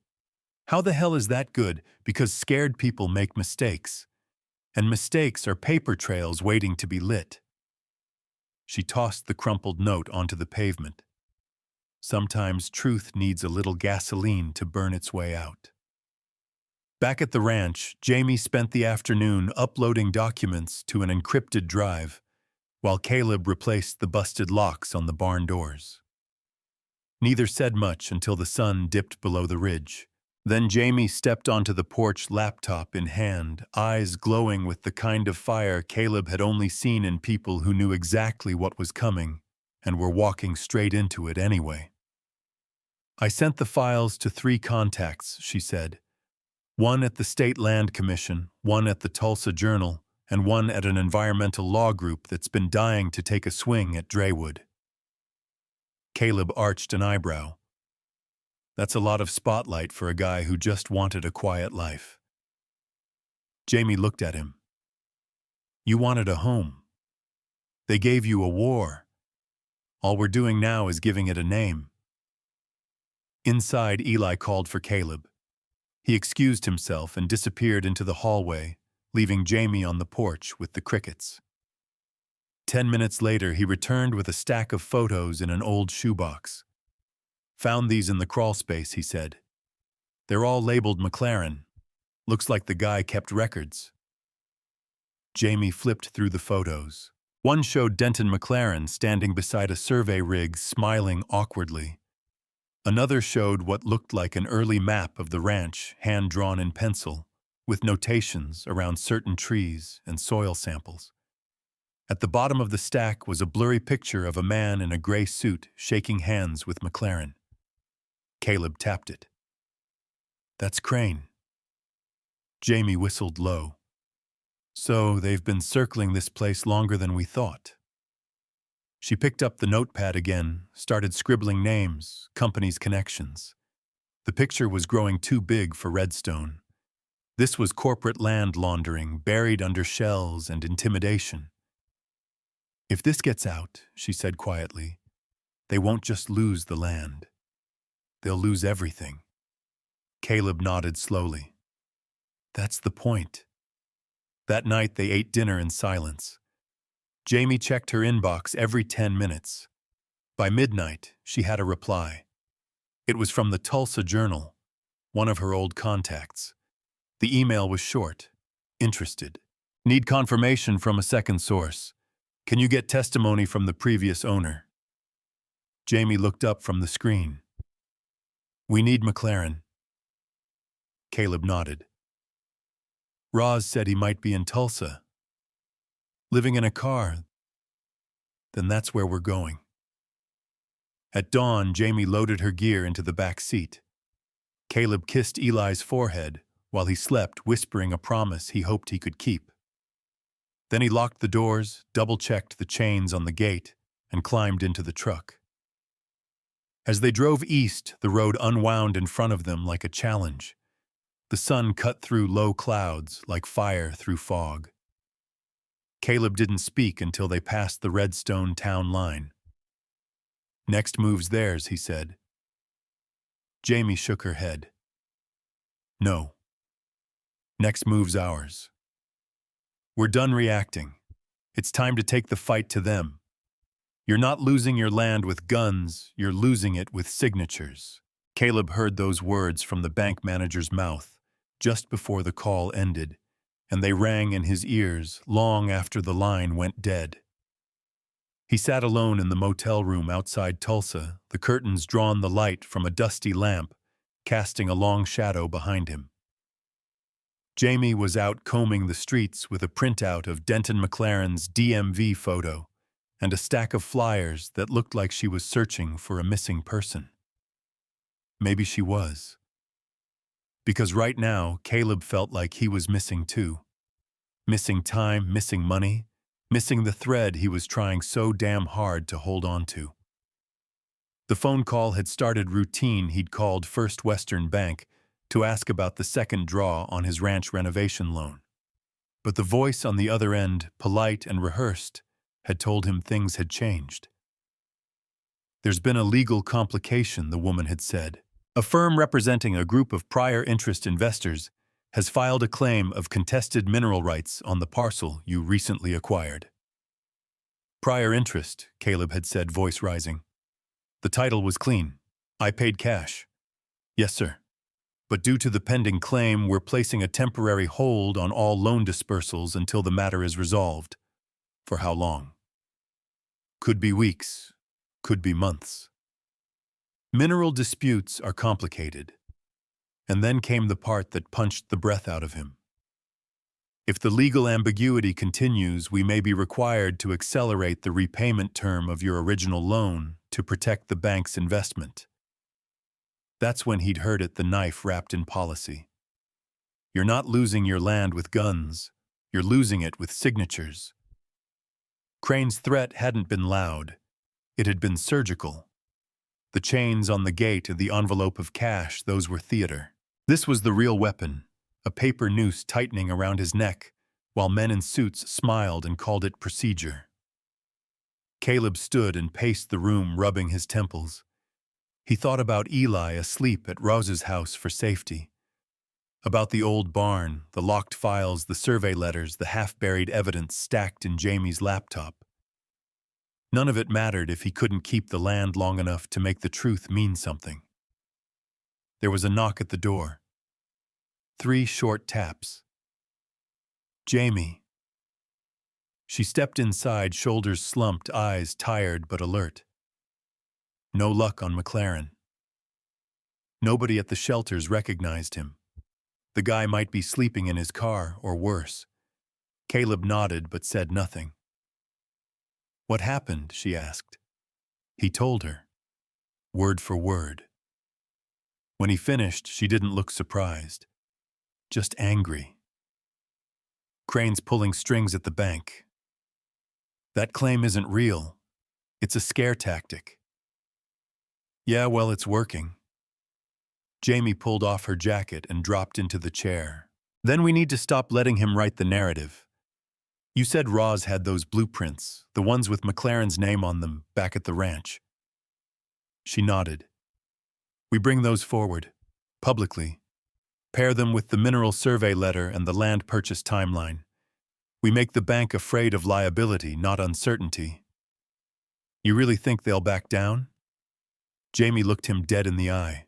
"How the hell is that good? Because scared people make mistakes. And mistakes are paper trails waiting to be lit." She tossed the crumpled note onto the pavement. Sometimes truth needs a little gasoline to burn its way out. Back at the ranch, Jamie spent the afternoon uploading documents to an encrypted drive, while Caleb replaced the busted locks on the barn doors. Neither said much until the sun dipped below the ridge. Then Jamie stepped onto the porch, laptop in hand, eyes glowing with the kind of fire Caleb had only seen in people who knew exactly what was coming and were walking straight into it anyway. "I sent the files to 3 contacts," she said. "One at the State Land Commission, one at the Tulsa Journal, and one at an environmental law group that's been dying to take a swing at Draywood." Caleb arched an eyebrow. That's a lot of spotlight for a guy who just wanted a quiet life. Jamie looked at him. "You wanted a home. They gave you a war. All we're doing now is giving it a name." Inside, Eli called for Caleb. He excused himself and disappeared into the hallway, leaving Jamie on the porch with the crickets. 10 minutes later, he returned with a stack of photos in an old shoebox. "Found these in the crawl space," he said. "They're all labeled McLaren. Looks like the guy kept records." Jamie flipped through the photos. One showed Denton McLaren standing beside a survey rig, smiling awkwardly. Another showed what looked like an early map of the ranch, hand-drawn in pencil, with notations around certain trees and soil samples. At the bottom of the stack was a blurry picture of a man in a gray suit shaking hands with McLaren. Caleb tapped it. "That's Crane." Jamie whistled low. "So they've been circling this place longer than we thought." She picked up the notepad again, started scribbling names, companies' connections. The picture was growing too big for Redstone. This was corporate land laundering, buried under shells and intimidation. "If this gets out," she said quietly, "they won't just lose the land. They'll lose everything." Caleb nodded slowly. "That's the point." That night they ate dinner in silence. Jamie checked her inbox every 10 minutes. By midnight, she had a reply. It was from the Tulsa Journal, one of her old contacts. The email was short. "Interested. Need confirmation from a second source. Can you get testimony from the previous owner?" Jamie looked up from the screen. "We need McLaren." Caleb nodded. "Roz said he might be in Tulsa. Living in a car. Then that's where we're going." At dawn, Jamie loaded her gear into the back seat. Caleb kissed Eli's forehead while he slept, whispering a promise he hoped he could keep. Then he locked the doors, double-checked the chains on the gate, and climbed into the truck. As they drove east, the road unwound in front of them like a challenge. The sun cut through low clouds like fire through fog. Caleb didn't speak until they passed the Redstone town line. "Next move's theirs," he said. Jamie shook her head. "No. Next move's ours. We're done reacting. It's time to take the fight to them. You're not losing your land with guns, you're losing it with signatures." Caleb heard those words from the bank manager's mouth just before the call ended, and they rang in his ears long after the line went dead. He sat alone in the motel room outside Tulsa, the curtains drawn the light from a dusty lamp, casting a long shadow behind him. Jamie was out combing the streets with a printout of Denton McLaren's DMV photo and a stack of flyers that looked like she was searching for a missing person. Maybe she was. Because right now, Caleb felt like he was missing too. Missing time, missing money, missing the thread he was trying so damn hard to hold on to. The phone call had started routine. He'd called First Western Bank to ask about the second draw on his ranch renovation loan. But the voice on the other end, polite and rehearsed, had told him things had changed. "There's been a legal complication," the woman had said. "A firm representing a group of prior interest investors has filed a claim of contested mineral rights on the parcel you recently acquired." "Prior interest," Caleb had said, voice rising. "The title was clean. I paid cash." "Yes, sir. But due to the pending claim, we're placing a temporary hold on all loan dispersals until the matter is resolved." "For how long?" "Could be weeks. Could be months." Mineral disputes are complicated. And then came the part that punched the breath out of him. "If the legal ambiguity continues, we may be required to accelerate the repayment term of your original loan to protect the bank's investment." That's when he'd heard it, the knife wrapped in policy. You're not losing your land with guns. You're losing it with signatures. Crane's threat hadn't been loud. It had been surgical. The chains on the gate and the envelope of cash, those were theater. This was the real weapon, a paper noose tightening around his neck, while men in suits smiled and called it procedure. Caleb stood and paced the room, rubbing his temples. He thought about Eli asleep at Rose's house for safety. About the old barn, the locked files, the survey letters, the half-buried evidence stacked in Jamie's laptop. None of it mattered if he couldn't keep the land long enough to make the truth mean something. There was a knock at the door. 3 short taps. "Jamie." She stepped inside, shoulders slumped, eyes tired but alert. No luck on McLaren. Nobody at the shelters recognized him. The guy might be sleeping in his car, or worse. Caleb nodded but said nothing. "What happened?" she asked. He told her, word for word. When he finished, she didn't look surprised, just angry. "Crane's pulling strings at the bank. That claim isn't real. It's a scare tactic." "Yeah, well, it's working." Jamie pulled off her jacket and dropped into the chair. "Then we need to stop letting him write the narrative. You said Roz had those blueprints, the ones with McLaren's name on them, back at the ranch." She nodded. "We bring those forward, publicly. Pair them with the mineral survey letter and the land purchase timeline. We make the bank afraid of liability, not uncertainty." "You really think they'll back down?" Jamie looked him dead in the eye.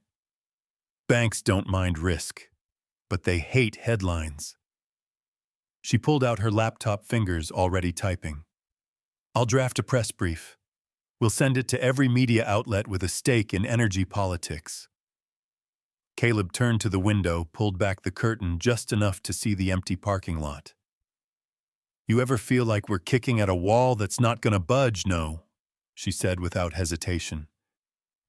"Banks don't mind risk, but they hate headlines." She pulled out her laptop, fingers already typing. "I'll draft a press brief. We'll send it to every media outlet with a stake in energy politics." Caleb turned to the window, pulled back the curtain just enough to see the empty parking lot. "You ever feel like we're kicking at a wall that's not going to budge?" "No," she said without hesitation.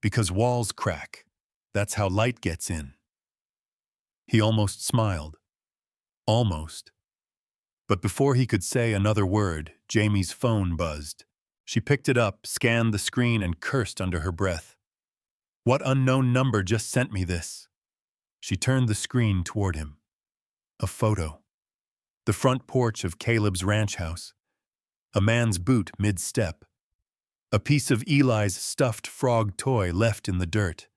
"Because walls crack. That's how light gets in." He almost smiled. Almost. But before he could say another word, Jamie's phone buzzed. She picked it up, scanned the screen, and cursed under her breath. "What unknown number just sent me this?" She turned the screen toward him. A photo. The front porch of Caleb's ranch house. A man's boot mid-step. A piece of Eli's stuffed frog toy left in the dirt.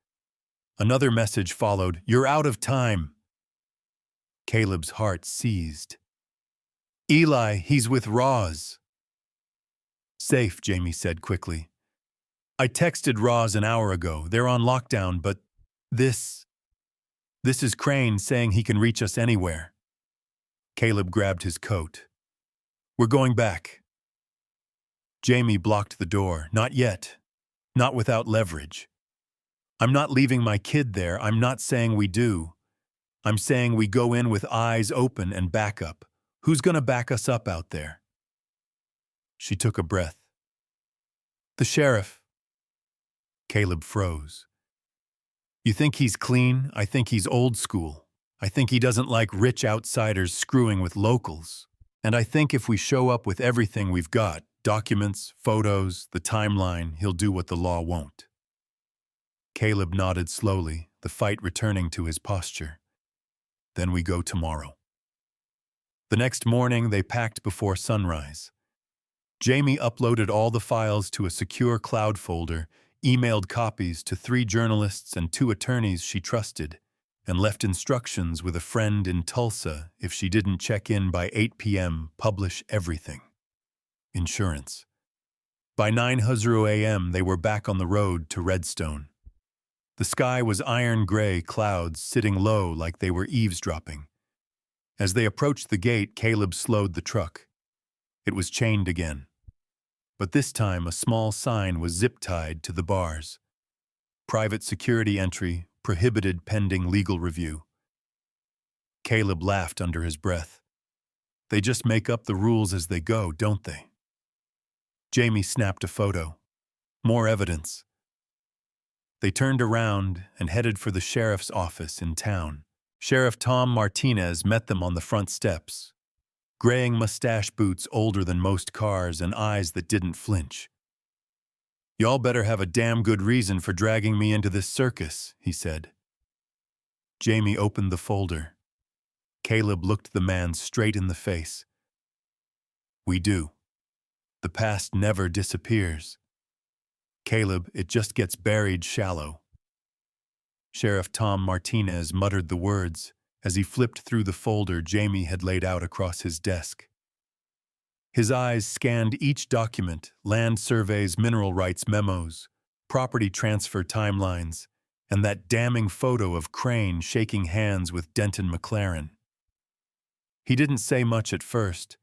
Another message followed, "You're out of time." Caleb's heart seized. "Eli, he's with Roz." "Safe," Jamie said quickly. "I texted Roz an hour ago. They're on lockdown, but this is Crane saying he can reach us anywhere." Caleb grabbed his coat. "We're going back." Jamie blocked the door. "Not yet. Not without leverage. I'm not leaving my kid there. I'm not saying we do. I'm saying we go in with eyes open and backup. Who's going to back us up out there?" She took a breath. "The sheriff." Caleb froze. "You think he's clean? I think he's old school. I think he doesn't like rich outsiders screwing with locals." And I think if we show up with everything we've got, documents, photos, the timeline, he'll do what the law won't. Caleb nodded slowly, the fight returning to his posture. Then we go tomorrow. The next morning, they packed before sunrise. Jamie uploaded all the files to a secure cloud folder, emailed copies to 3 journalists and 2 attorneys she trusted, and left instructions with a friend in Tulsa if she didn't check in by 8 p.m., publish everything. Insurance. By 9:00 a.m., they were back on the road to Redstone. The sky was iron-gray clouds sitting low like they were eavesdropping. As they approached the gate, Caleb slowed the truck. It was chained again. But this time, a small sign was zip-tied to the bars. Private security entry, prohibited pending legal review. Caleb laughed under his breath. They just make up the rules as they go, don't they? Jamie snapped a photo. More evidence. They turned around and headed for the sheriff's office in town. Sheriff Tom Martinez met them on the front steps. Graying mustache boots older than most cars and eyes that didn't flinch. "Y'all better have a damn good reason for dragging me into this circus," he said. Jamie opened the folder. Caleb looked the man straight in the face. "We do. The past never disappears. Caleb, it just gets buried shallow." Sheriff Tom Martinez muttered the words as he flipped through the folder Jamie had laid out across his desk. His eyes scanned each document, land surveys, mineral rights memos, property transfer timelines, and that damning photo of Crane shaking hands with Denton McLaren. He didn't say much at first,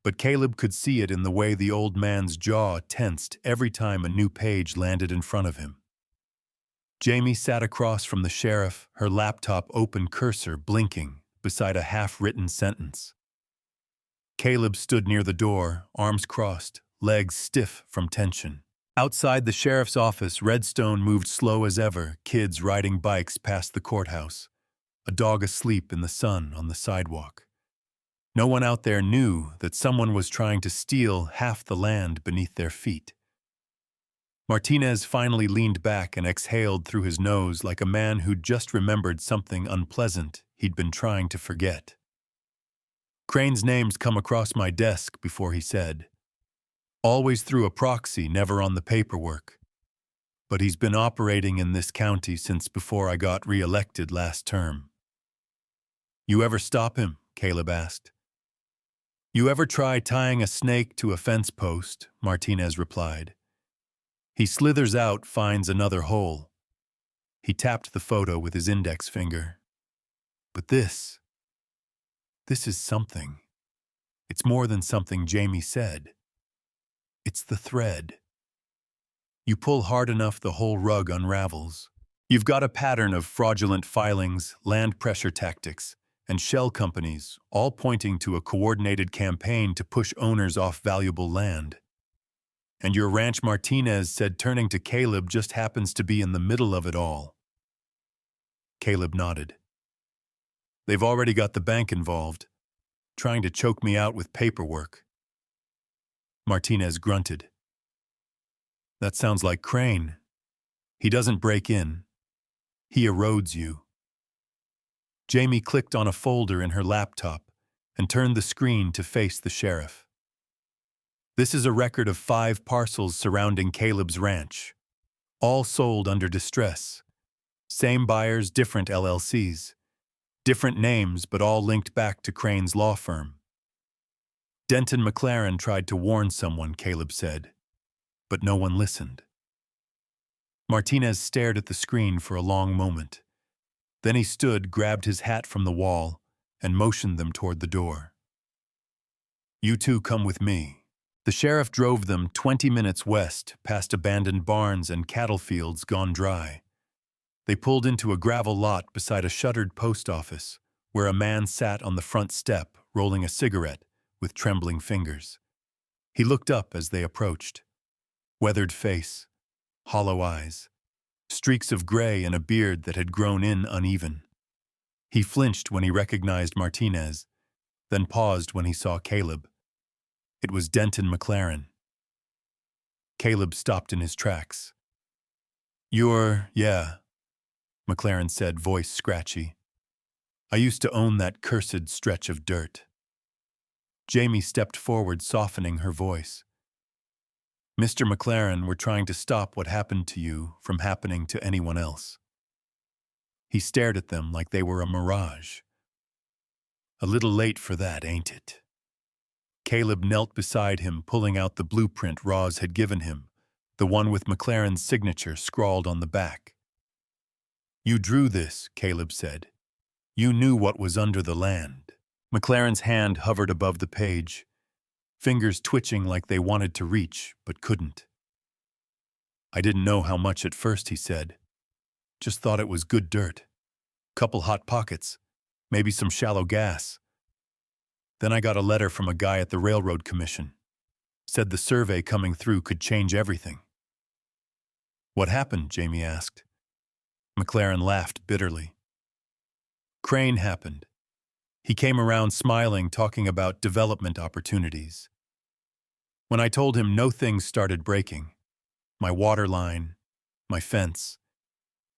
but Caleb could see it in the way the old man's jaw tensed every time a new page landed in front of him. Jamie sat across from the sheriff, her laptop open, cursor blinking beside a half-written sentence. Caleb stood near the door, arms crossed, legs stiff from tension. Outside the sheriff's office, Redstone moved slow as ever, kids riding bikes past the courthouse, a dog asleep in the sun on the sidewalk. No one out there knew that someone was trying to steal half the land beneath their feet. Martinez finally leaned back and exhaled through his nose like a man who'd just remembered something unpleasant he'd been trying to forget. "Crane's name's come across my desk before," he said. "Always through a proxy, never on the paperwork. But he's been operating in this county since before I got re-elected last term." "You ever stop him?" Caleb asked. "You ever try tying a snake to a fence post?" Martinez replied. "He slithers out, finds another hole." He tapped the photo with his index finger. "But this is something. It's more than something Jamie said. It's the thread. You pull hard enough, the whole rug unravels. You've got a pattern of fraudulent filings, land pressure tactics, and shell companies, all pointing to a coordinated campaign to push owners off valuable land. And your ranch," Martinez said, turning to Caleb, "just happens to be in the middle of it all." Caleb nodded. "They've already got the bank involved, trying to choke me out with paperwork." Martinez grunted. "That sounds like Crane. He doesn't break in. He erodes you." Jamie clicked on a folder in her laptop and turned the screen to face the sheriff. "This is a record of 5 parcels surrounding Caleb's ranch, all sold under distress. Same buyers, different LLCs. Different names, but all linked back to Crane's law firm. Denton McLaren tried to warn someone," Caleb said, "but no one listened." Martinez stared at the screen for a long moment. Then he stood, grabbed his hat from the wall, and motioned them toward the door. "You two come with me." The sheriff drove them 20 minutes west, past abandoned barns and cattle fields gone dry. They pulled into a gravel lot beside a shuttered post office, where a man sat on the front step, rolling a cigarette with trembling fingers. He looked up as they approached. Weathered face, hollow eyes, streaks of gray and a beard that had grown in uneven. He flinched when he recognized Martinez. then paused when he saw Caleb. It was Denton McLaren. Caleb stopped in his tracks. Yeah, McLaren said, voice scratchy. I used to own that cursed stretch of dirt. Jamie stepped forward, softening her voice. Mr. McLaren, we're trying to stop what happened to you from happening to anyone else. He stared at them like they were a mirage. A little late for that, ain't it? Caleb knelt beside him, pulling out the blueprint Roz had given him, the one with McLaren's signature scrawled on the back. You drew this, Caleb said. You knew what was under the land. McLaren's hand hovered above the page, fingers twitching like they wanted to reach, but couldn't. I didn't know how much at first, he said. Just thought it was good dirt. Couple hot pockets, maybe some shallow gas. Then I got a letter from a guy at the Railroad Commission. Said the survey coming through could change everything. What happened? Jamie asked. McLaren laughed bitterly. Crane happened. He came around smiling, talking about development opportunities. When I told him no, things started breaking. My water line, my fence.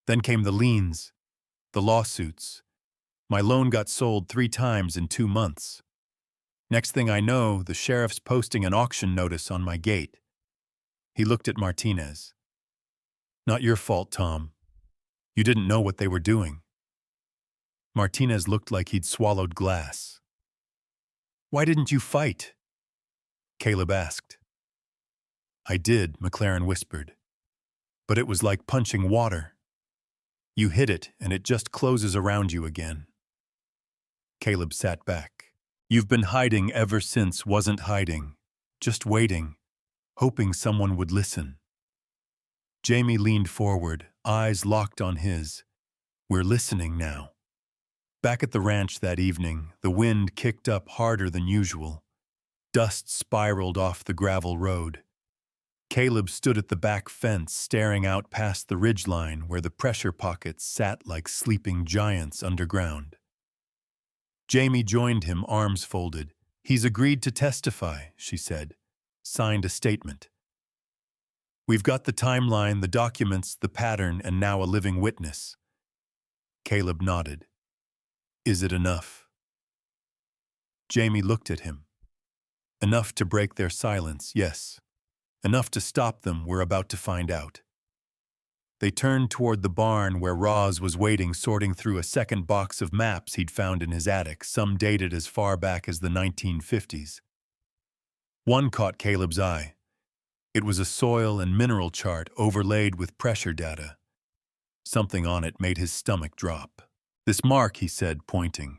Then came the liens, the lawsuits. My loan got sold 3 times in 2 months. Next thing I know, the sheriff's posting an auction notice on my gate. He looked at Martinez. Not your fault, Tom. You didn't know what they were doing. Martinez looked like he'd swallowed glass. Why didn't you fight? Caleb asked. I did, McLaren whispered. But it was like punching water. You hit it, and it just closes around you again. Caleb sat back. You've been hiding ever since wasn't hiding, just waiting, hoping someone would listen. Jamie leaned forward, eyes locked on his. We're listening now. Back at the ranch that evening, the wind kicked up harder than usual. Dust spiraled off the gravel road. Caleb stood at the back fence, staring out past the ridgeline where the pressure pockets sat like sleeping giants underground. Jamie joined him, arms folded. He's agreed to testify, she said. Signed a statement. We've got the timeline, the documents, the pattern, and now a living witness. Caleb nodded. Is it enough? Jamie looked at him. Enough to break their silence, yes. Enough to stop them, we're about to find out. They turned toward the barn where Roz was waiting, sorting through a second box of maps he'd found in his attic, some dated as far back as the 1950s. One caught Caleb's eye. It was a soil and mineral chart overlaid with pressure data. Something on it made his stomach drop. This mark, he said, pointing.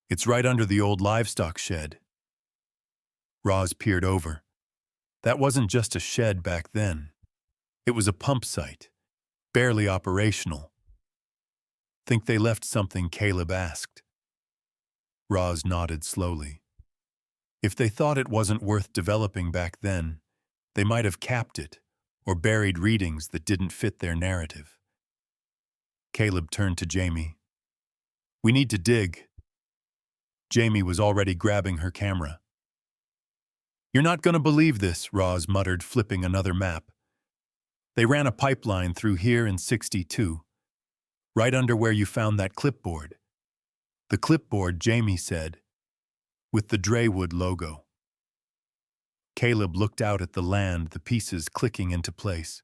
It's right under the old livestock shed. Roz peered over. That wasn't just a shed back then. It was a pump site, barely operational. Think they left something? Caleb asked. Roz nodded slowly. If they thought it wasn't worth developing back then, they might have capped it or buried readings that didn't fit their narrative. Caleb turned to Jamie. We need to dig. Jamie was already grabbing her camera. You're not going to believe this, Roz muttered, flipping another map. They ran a pipeline through here in '62, right under where you found that clipboard. The clipboard, Jamie said, with the Draywood logo. Caleb looked out at the land, the pieces clicking into place.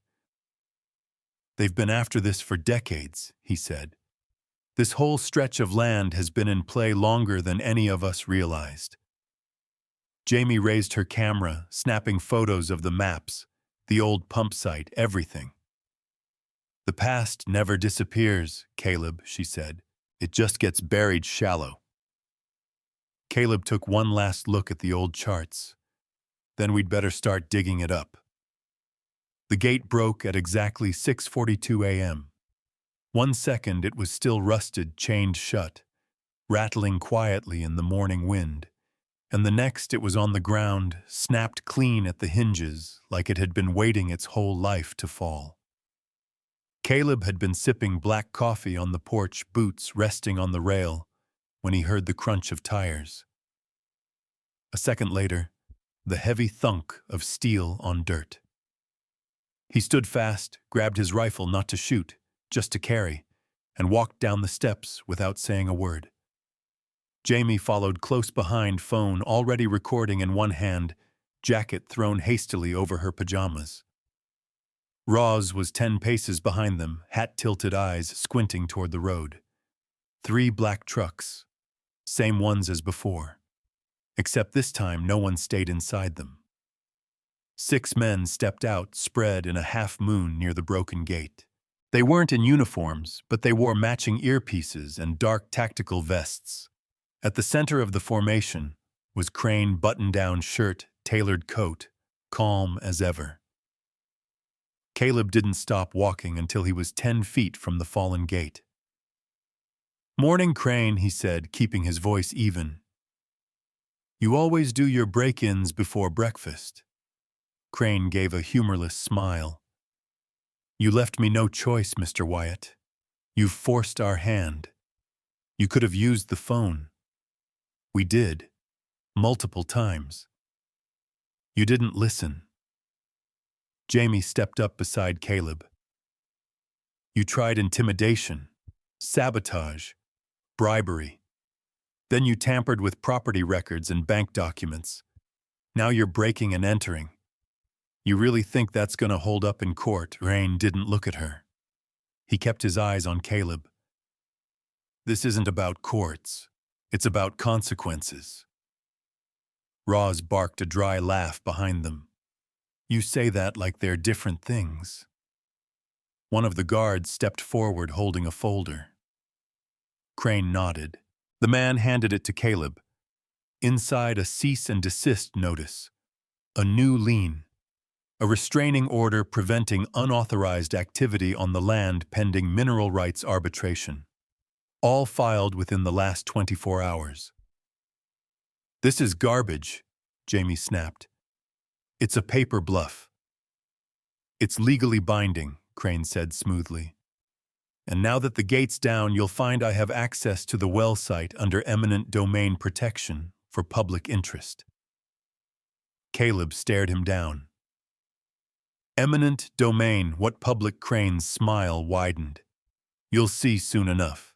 They've been after this for decades, he said. This whole stretch of land has been in play longer than any of us realized. Jamie raised her camera, snapping photos of the maps, the old pump site, everything. The past never disappears, Caleb, she said. It just gets buried shallow. Caleb took one last look at the old charts. Then we'd better start digging it up. The gate broke at exactly 6:42 a.m. 1 second it was still rusted, chained shut, rattling quietly in the morning wind, and the next it was on the ground, snapped clean at the hinges like it had been waiting its whole life to fall. Caleb had been sipping black coffee on the porch, boots resting on the rail, when he heard the crunch of tires. A second later, the heavy thunk of steel on dirt. He stood fast, grabbed his rifle not to shoot, just to carry, and walked down the steps without saying a word. Jamie followed close behind, phone already recording in one hand, jacket thrown hastily over her pajamas. Roz was 10 paces behind them, hat-tilted eyes squinting toward the road. 3 black trucks, same ones as before, except this time no one stayed inside them. 6 men stepped out, spread in a half-moon near the broken gate. They weren't in uniforms, but they wore matching earpieces and dark tactical vests. At the center of the formation was Crane, button-down shirt, tailored coat, calm as ever. Caleb didn't stop walking until he was 10 feet from the fallen gate. "Morning, Crane," he said, keeping his voice even. "You always do your break-ins before breakfast." Crane gave a humorless smile. "You left me no choice, Mr. Wyatt. You've forced our hand. You could have used the phone. We did, multiple times. You didn't listen." Jamie stepped up beside Caleb. "You tried intimidation, sabotage, bribery. Then you tampered with property records and bank documents. Now you're breaking and entering. You really think that's going to hold up in court?" Rain didn't look at her. He kept his eyes on Caleb. "This isn't about courts. It's about consequences." Roz barked a dry laugh behind them. "You say that like they're different things." One of the guards stepped forward holding a folder. Crane nodded. The man handed it to Caleb. Inside, a cease and desist notice. A new lien. A restraining order preventing unauthorized activity on the land pending mineral rights arbitration. All filed within the last 24 hours. "This is garbage," Jamie snapped. "It's a paper bluff." "It's legally binding," Crane said smoothly. "And now that the gate's down, you'll find I have access to the well site under eminent domain protection for public interest." Caleb stared him down. "Eminent domain," what public? Crane's smile widened. "You'll see soon enough."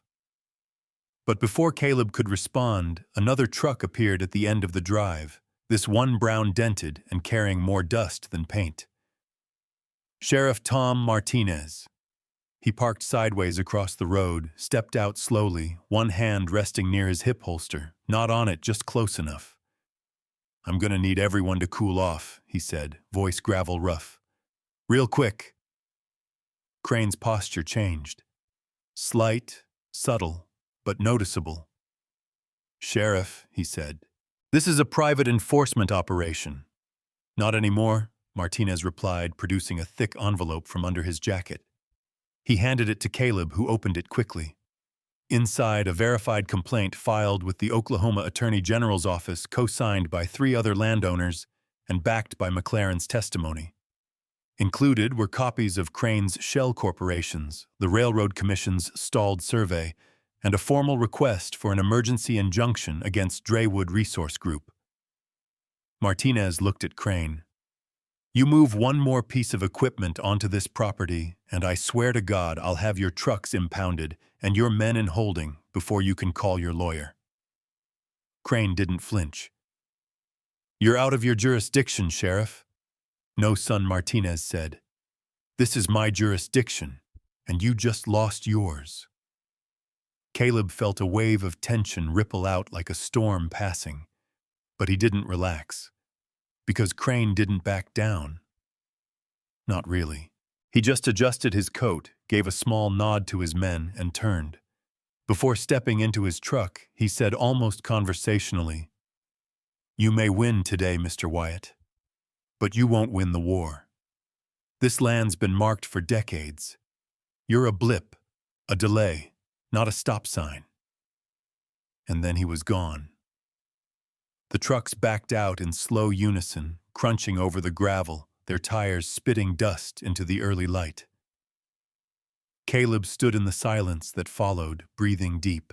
But before Caleb could respond, another truck appeared at the end of the drive, this one brown dented and carrying more dust than paint. Sheriff Tom Martinez. He parked sideways across the road, stepped out slowly, one hand resting near his hip holster, not on it, just close enough. "I'm gonna need everyone to cool off," he said, voice gravel rough. "Real quick." Crane's posture changed. Slight, subtle, but noticeable. "Sheriff," he said, "this is a private enforcement operation." "Not anymore," Martinez replied, producing a thick envelope from under his jacket. He handed it to Caleb, who opened it quickly. Inside, a verified complaint filed with the Oklahoma Attorney General's office, co-signed by 3 other landowners and backed by McLaren's testimony. Included were copies of Crane's shell corporations, the Railroad Commission's stalled survey, and a formal request for an emergency injunction against Draywood Resource Group. Martinez looked at Crane. "You move one more piece of equipment onto this property, and I swear to God I'll have your trucks impounded and your men in holding before you can call your lawyer." Crane didn't flinch. "You're out of your jurisdiction, Sheriff." "No, son," Martinez said. "This is my jurisdiction, and you just lost yours." Caleb felt a wave of tension ripple out like a storm passing, but he didn't relax, because Crane didn't back down. Not really. He just adjusted his coat, gave a small nod to his men, and turned. Before stepping into his truck, he said almost conversationally, "You may win today, Mr. Wyatt, but you won't win the war. This land's been marked for decades. You're a blip, a delay, not a stop sign." And then he was gone. The trucks backed out in slow unison, crunching over the gravel, their tires spitting dust into the early light. Caleb stood in the silence that followed, breathing deep.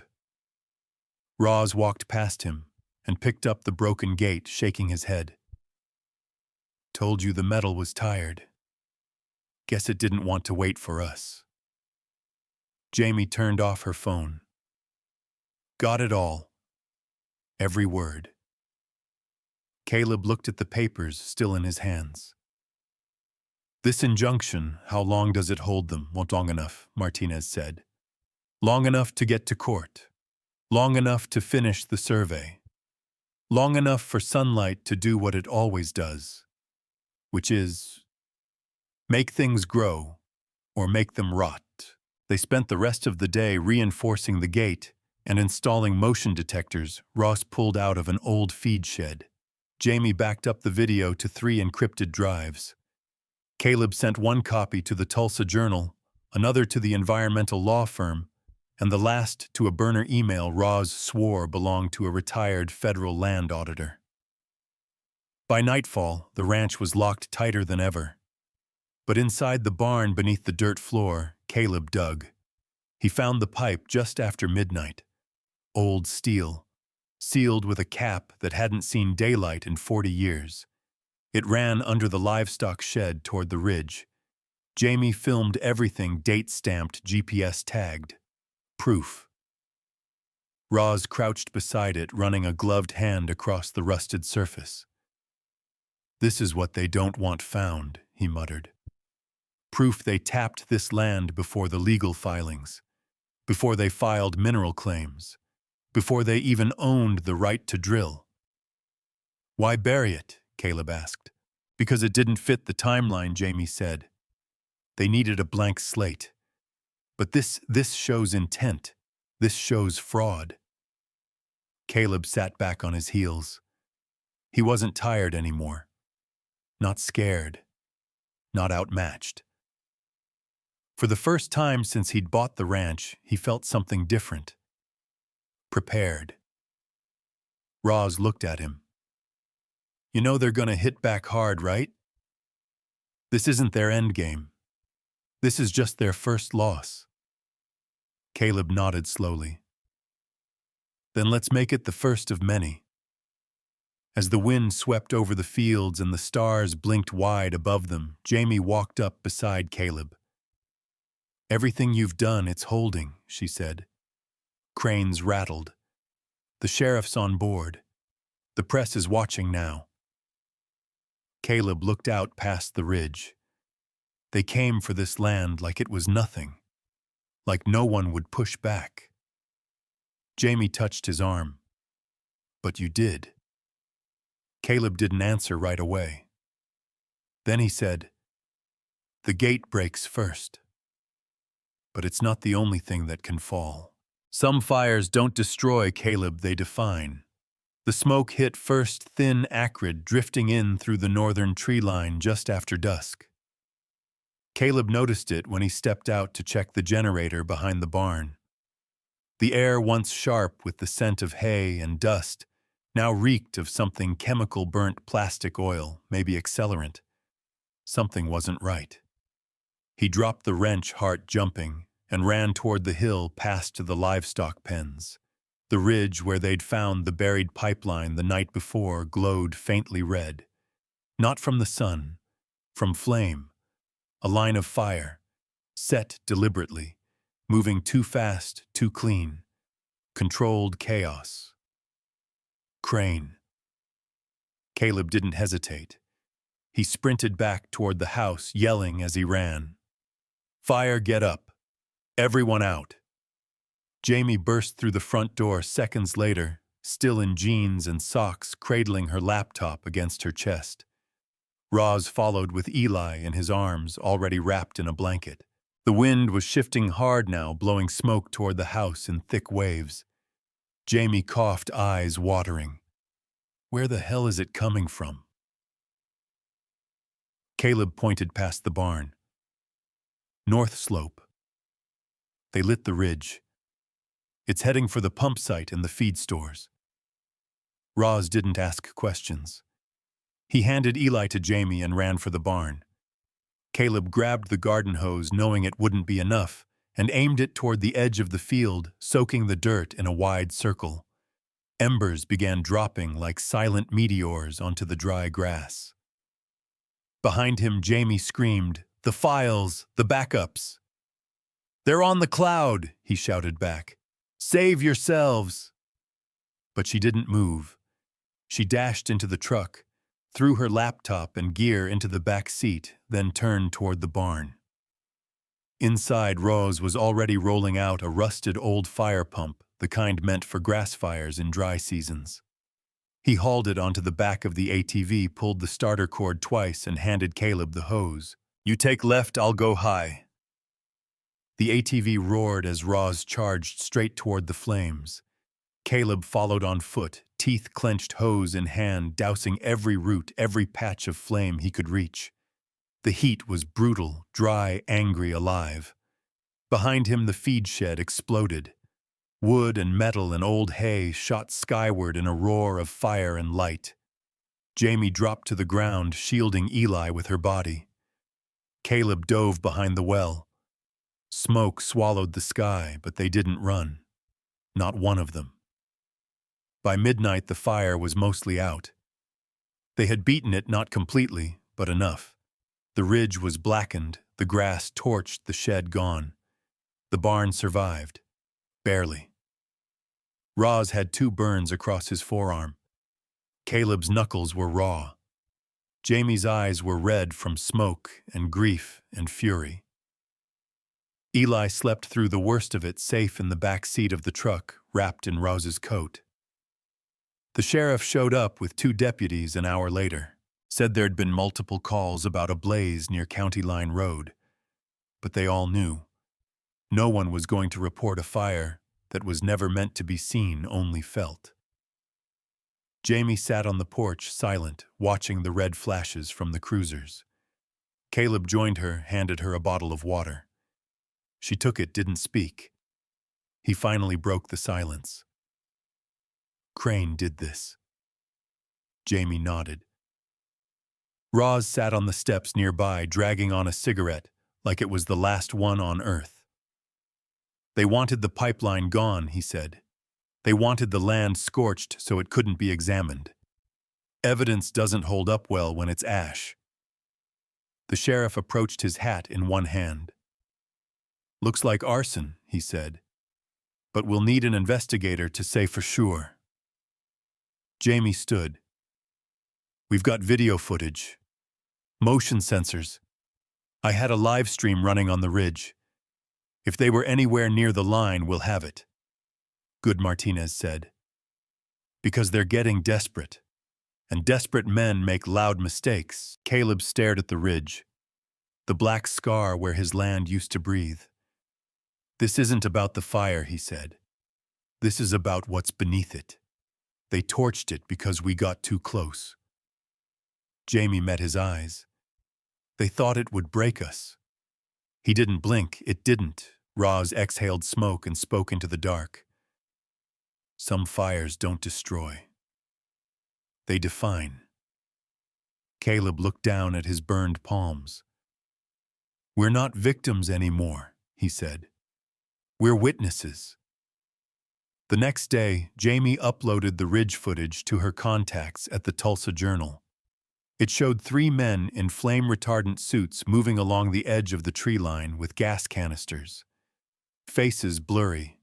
Roz walked past him, and picked up the broken gate, shaking his head. Told you the metal was tired. Guess it didn't want to wait for us. Jamie turned off her phone. Got it all. Every word. Caleb looked at the papers still in his hands. This injunction, how long does it hold them? Not long enough, Martinez said. Long enough to get to court. Long enough to finish the survey. Long enough for sunlight to do what it always does, which is make things grow or make them rot. They spent the rest of the day reinforcing the gate and installing motion detectors Ross pulled out of an old feed shed. Jamie backed up the video to 3 encrypted drives. Caleb sent one copy to the Tulsa Journal, another to the environmental law firm, and the last to a burner email Ross swore belonged to a retired federal land auditor. By nightfall, the ranch was locked tighter than ever. But inside the barn beneath the dirt floor, Caleb dug. He found the pipe just after midnight. Old steel, sealed with a cap that hadn't seen daylight in 40 years. It ran under the livestock shed toward the ridge. Jamie filmed everything date-stamped, GPS-tagged. Proof. Roz crouched beside it, running a gloved hand across the rusted surface. This is what they don't want found, he muttered. Proof they tapped this land before the legal filings, before they filed mineral claims, before they even owned the right to drill. Why bury it? Caleb asked. Because it didn't fit the timeline, Jamie said. They needed a blank slate. But this shows intent. This shows fraud. Caleb sat back on his heels. He wasn't tired anymore. Not scared. Not outmatched. For the first time since he'd bought the ranch, he felt something different. Prepared. Roz looked at him. You know they're gonna hit back hard, right? This isn't their endgame. This is just their first loss. Caleb nodded slowly. Then let's make it the first of many. As the wind swept over the fields and the stars blinked wide above them, Jamie walked up beside Caleb. Everything you've done, it's holding, she said. Cranes rattled. The sheriff's on board. The press is watching now. Caleb looked out past the ridge. They came for this land like it was nothing, like no one would push back. Jamie touched his arm. But you did. Caleb didn't answer right away. Then he said, the gate breaks first. But it's not the only thing that can fall. Some fires don't destroy Caleb, they define. The smoke hit first thin, acrid, drifting in through the northern tree line just after dusk. Caleb noticed it when he stepped out to check the generator behind the barn. The air, once sharp with the scent of hay and dust, now reeked of something chemical-burnt plastic oil, maybe accelerant. Something wasn't right. He dropped the wrench, heart jumping, and ran toward the hill past the livestock pens. The ridge where they'd found the buried pipeline the night before glowed faintly red. Not from the sun, from flame, a line of fire, set deliberately, moving too fast, too clean. Controlled chaos. Crane. Caleb didn't hesitate. He sprinted back toward the house, yelling as he ran. Fire, get up. Everyone out. Jamie burst through the front door seconds later, still in jeans and socks, cradling her laptop against her chest. Roz followed with Eli in his arms, already wrapped in a blanket. The wind was shifting hard now, blowing smoke toward the house in thick waves. Jamie coughed, eyes watering. Where the hell is it coming from? Caleb pointed past the barn. North slope. They lit the ridge. It's heading for the pump site and the feed stores. Roz didn't ask questions. He handed Eli to Jamie and ran for the barn. Caleb grabbed the garden hose, knowing it wouldn't be enough, and aimed it toward the edge of the field, soaking the dirt in a wide circle. Embers began dropping like silent meteors onto the dry grass. Behind him, Jamie screamed, "The files! The backups!" "They're on the cloud!" he shouted back. "Save yourselves!" But she didn't move. She dashed into the truck, threw her laptop and gear into the back seat, then turned toward the barn. Inside, Rose was already rolling out a rusted old fire pump, the kind meant for grass fires in dry seasons. He hauled it onto the back of the ATV, pulled the starter cord twice, and handed Caleb the hose. "You take left, I'll go high." The ATV roared as Roz charged straight toward the flames. Caleb followed on foot, teeth clenched, hose in hand, dousing every root, every patch of flame he could reach. The heat was brutal, dry, angry, alive. Behind him, the feed shed exploded. Wood and metal and old hay shot skyward in a roar of fire and light. Jamie dropped to the ground, shielding Eli with her body. Caleb dove behind the well. Smoke swallowed the sky, but they didn't run. Not one of them. By midnight, the fire was mostly out. They had beaten it, not completely, but enough. The ridge was blackened, the grass torched, the shed gone. The barn survived. Barely. Roz had 2 burns across his forearm. Caleb's knuckles were raw. Jamie's eyes were red from smoke and grief and fury. Eli slept through the worst of it, safe in the back seat of the truck, wrapped in Roz's coat. The sheriff showed up with 2 deputies an hour later, said there'd been multiple calls about a blaze near County Line Road. But they all knew. No one was going to report a fire that was never meant to be seen, only felt. Jamie sat on the porch, silent, watching the red flashes from the cruisers. Caleb joined her, handed her a bottle of water. She took it, didn't speak. He finally broke the silence. "Crane did this." Jamie nodded. Roz sat on the steps nearby, dragging on a cigarette like it was the last one on Earth. "They wanted the pipeline gone," he said. "They wanted the land scorched so it couldn't be examined. Evidence doesn't hold up well when it's ash." The sheriff approached, his hat in one hand. "Looks like arson," he said. "But we'll need an investigator to say for sure." Jamie stood. "We've got video footage. Motion sensors. I had a live stream running on the ridge. If they were anywhere near the line, we'll have it." "Good," Martinez said. "Because they're getting desperate. And desperate men make loud mistakes." Caleb stared at the ridge, the black scar where his land used to breathe. "This isn't about the fire," he said. "This is about what's beneath it. They torched it because we got too close." Jamie met his eyes. "They thought it would break us." He didn't blink. It didn't. Roz exhaled smoke and spoke into the dark. "Some fires don't destroy. They define." Caleb looked down at his burned palms. "We're not victims anymore," he said. "We're witnesses." The next day, Jamie uploaded the ridge footage to her contacts at the Tulsa Journal. It showed 3 men in flame-retardant suits moving along the edge of the tree line with gas canisters. Faces blurry,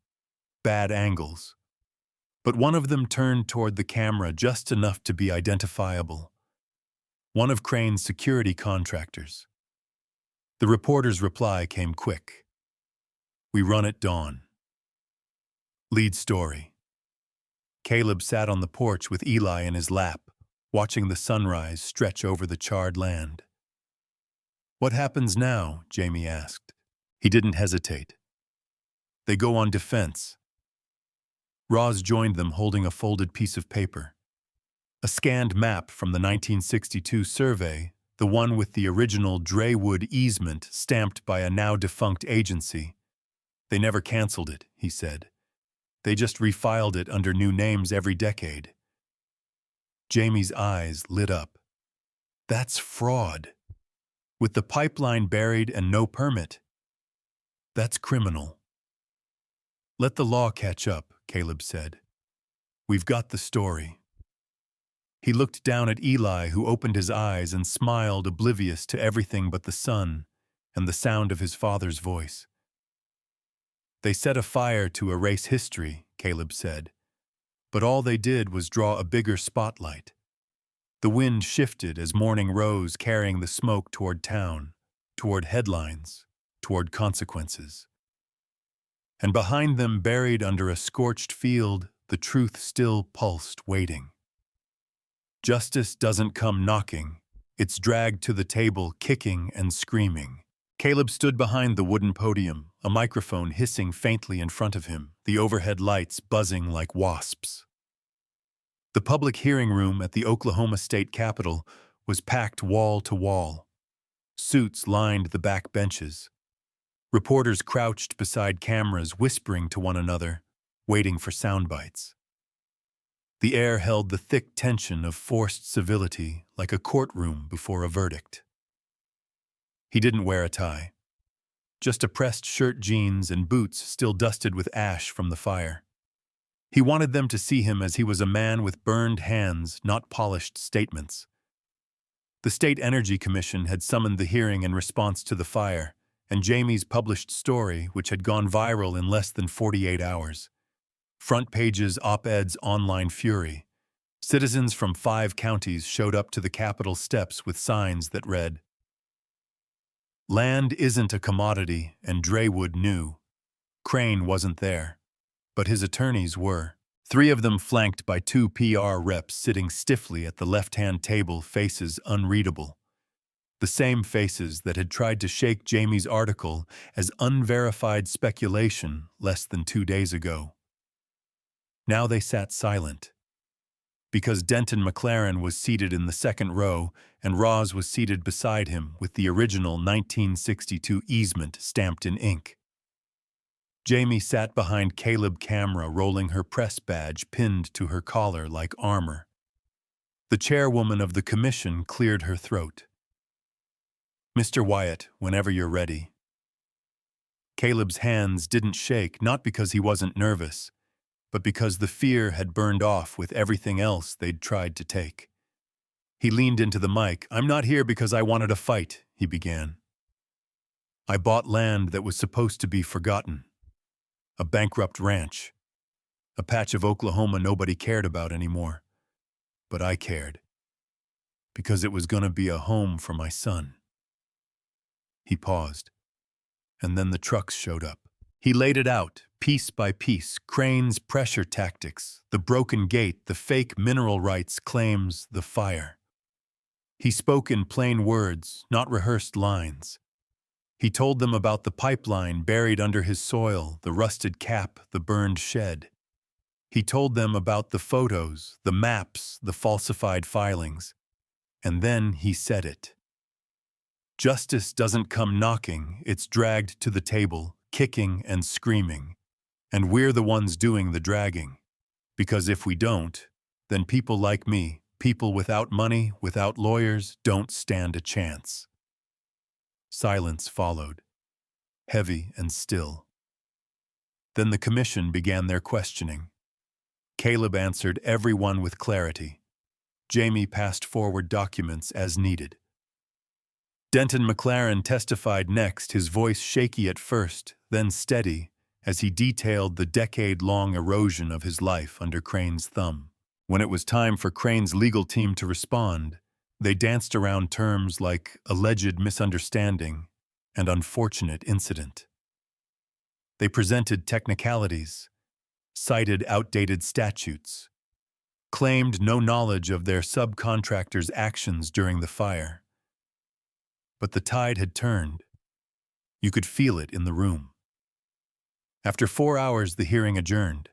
bad angles. But one of them turned toward the camera just enough to be identifiable. One of Crane's security contractors. The reporter's reply came quick. "We run at dawn." Lead story. Caleb sat on the porch with Eli in his lap, watching the sunrise stretch over the charred land. "What happens now?" Jamie asked. He didn't hesitate. "They go on defense." Roz joined them, holding a folded piece of paper. A scanned map from the 1962 survey, the one with the original Drewood easement stamped by a now-defunct agency. "They never canceled it," he said. "They just refiled it under new names every decade." Jamie's eyes lit up. "That's fraud. With the pipeline buried and no permit. That's criminal." "Let the law catch up," Caleb said. We've got the story. He looked down at Eli, who opened his eyes and smiled, oblivious to everything but the sun and the sound of his father's voice. They set a fire to erase history, Caleb said, but all they did was draw a bigger spotlight. The wind shifted as morning rose, carrying the smoke toward town, toward headlines, toward consequences. And behind them, buried under a scorched field, the truth still pulsed, waiting. Justice doesn't come knocking. It's dragged to the table, kicking and screaming. Caleb stood behind the wooden podium, a microphone hissing faintly in front of him, the overhead lights buzzing like wasps. The public hearing room at the Oklahoma State Capitol was packed wall to wall. Suits lined the back benches. Reporters crouched beside cameras, whispering to one another, waiting for sound bites. The air held the thick tension of forced civility, like a courtroom before a verdict. He didn't wear a tie. Just a pressed shirt, jeans, and boots still dusted with ash from the fire. He wanted them to see him as he was a man with burned hands, not polished statements. The State Energy Commission had summoned the hearing in response to the fire, and Jamie's published story, which had gone viral in less than 48 hours. Front pages, op-eds, online fury. Citizens from 5 counties showed up to the Capitol steps with signs that read, "Land isn't a commodity, and Draywood knew." Crane wasn't there, but his attorneys were. 3 of them flanked by 2 PR reps sitting stiffly at the left-hand table, faces unreadable. The same faces that had tried to shake Jamie's article as unverified speculation less than 2 days ago. Now they sat silent, because Denton McLaren was seated in the second row and Roz was seated beside him with the original 1962 easement stamped in ink. Jamie sat behind Caleb, camera rolling her press badge pinned to her collar like armor. The chairwoman of the commission cleared her throat. "Mr. Wyatt, whenever you're ready." Caleb's hands didn't shake, not because he wasn't nervous, but because the fear had burned off with everything else they'd tried to take. He leaned into the mic. "I'm not here because I wanted a fight," he began. "I bought land that was supposed to be forgotten. A bankrupt ranch. A patch of Oklahoma nobody cared about anymore. But I cared. Because it was going to be a home for my son." He paused. And then the trucks showed up. He laid it out, piece by piece, Crane's pressure tactics, the broken gate, the fake mineral rights claims, the fire. He spoke in plain words, not rehearsed lines. He told them about the pipeline buried under his soil, the rusted cap, the burned shed. He told them about the photos, the maps, the falsified filings. And then he said it. Justice doesn't come knocking, it's dragged to the table, kicking and screaming. And we're the ones doing the dragging. Because if we don't, then people like me, people without money, without lawyers, don't stand a chance. Silence followed, heavy and still. Then the commission began their questioning. Caleb answered everyone with clarity. Jamie passed forward documents as needed. Denton McLaren testified next, his voice shaky at first, then steady, as he detailed the decade-long erosion of his life under Crane's thumb. When it was time for Crane's legal team to respond, they danced around terms like alleged misunderstanding and unfortunate incident. They presented technicalities, cited outdated statutes, claimed no knowledge of their subcontractors' actions during the fire. But the tide had turned. You could feel it in the room. After 4 hours, the hearing adjourned.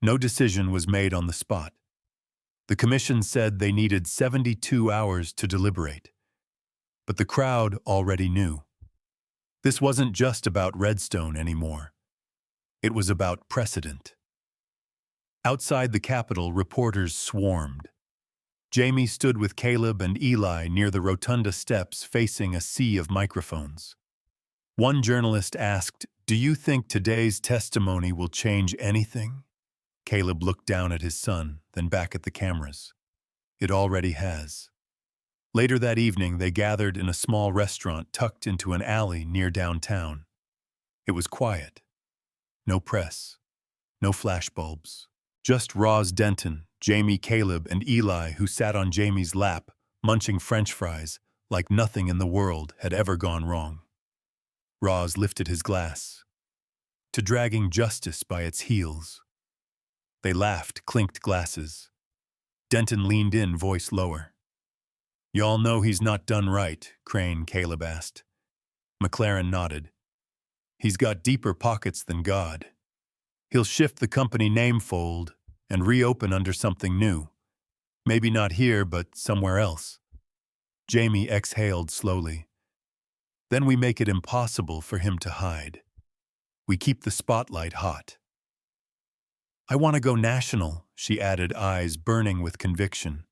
No decision was made on the spot. The commission said they needed 72 hours to deliberate. But the crowd already knew. This wasn't just about Redstone anymore. It was about precedent. Outside the Capitol, reporters swarmed. Jamie stood with Caleb and Eli near the rotunda steps facing a sea of microphones. One journalist asked, "Do you think today's testimony will change anything?" Caleb looked down at his son, then back at the cameras. It already has. Later that evening, they gathered in a small restaurant tucked into an alley near downtown. It was quiet. No press. No flashbulbs. Just Roz Denton, Jamie Caleb, and Eli, who sat on Jamie's lap, munching French fries like nothing in the world had ever gone wrong. Roz lifted his glass. To dragging justice by its heels. They laughed, clinked glasses. Denton leaned in, voice lower. "Y'all know he's not done right," Crane Caleb asked. McLaren nodded. "He's got deeper pockets than God. He'll shift the company name fold and reopen under something new. Maybe not here, but somewhere else." Jamie exhaled slowly. "Then we make it impossible for him to hide. We keep the spotlight hot." "I want to go national," she added, eyes burning with conviction.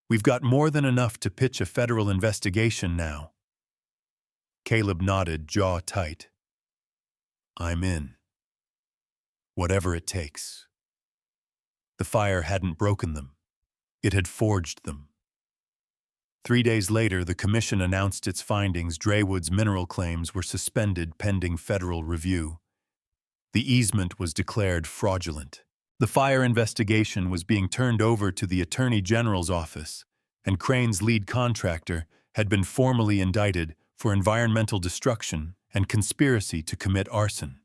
"We've got more than enough to pitch a federal investigation now." Caleb nodded, jaw tight. "I'm in. Whatever it takes." The fire hadn't broken them. It had forged them. 3 days later, the commission announced its findings. Draywood's mineral claims were suspended pending federal review. The easement was declared fraudulent. The fire investigation was being turned over to the Attorney General's office, and Crane's lead contractor had been formally indicted for environmental destruction and conspiracy to commit arson.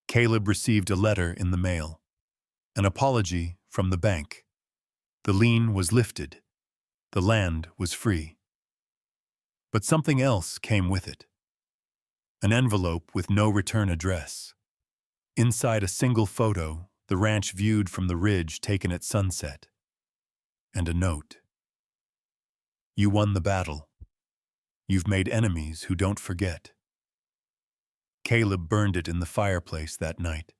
Caleb received a letter in the mail. An apology from the bank. The lien was lifted. The land was free. But something else came with it. An envelope with no return address. Inside a single photo, the ranch viewed from the ridge taken at sunset. And a note. "You won the battle. You've made enemies who don't forget." Caleb burned it in the fireplace that night.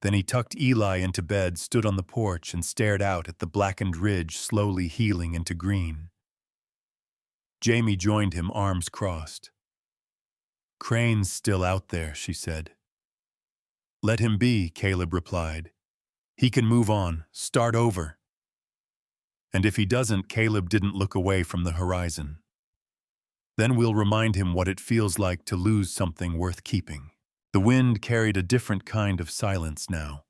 Then he tucked Eli into bed, stood on the porch, and stared out at the blackened ridge slowly healing into green. Jamie joined him, arms crossed. "Crane's still out there," she said. "Let him be," Caleb replied. "He can move on, start over." And if he doesn't, Caleb didn't look away from the horizon. "Then we'll remind him what it feels like to lose something worth keeping." The wind carried a different kind of silence now.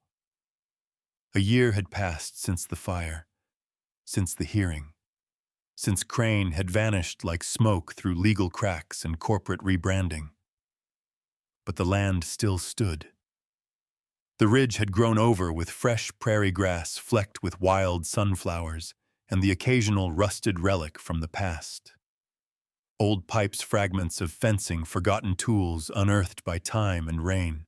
A year had passed since the fire, since the hearing, since Crane had vanished like smoke through legal cracks and corporate rebranding. But the land still stood. The ridge had grown over with fresh prairie grass flecked with wild sunflowers and the occasional rusted relic from the past. Old pipes, fragments of fencing, forgotten tools unearthed by time and rain.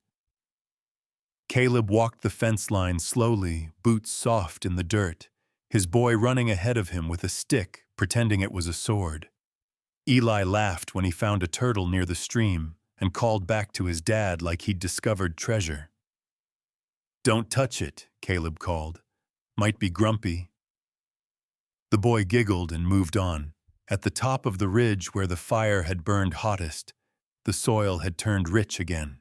Caleb walked the fence line slowly, boots soft in the dirt, his boy running ahead of him with a stick, pretending it was a sword. Eli laughed when he found a turtle near the stream and called back to his dad like he'd discovered treasure. "Don't touch it," Caleb called. "Might be grumpy." The boy giggled and moved on. At the top of the ridge where the fire had burned hottest, the soil had turned rich again.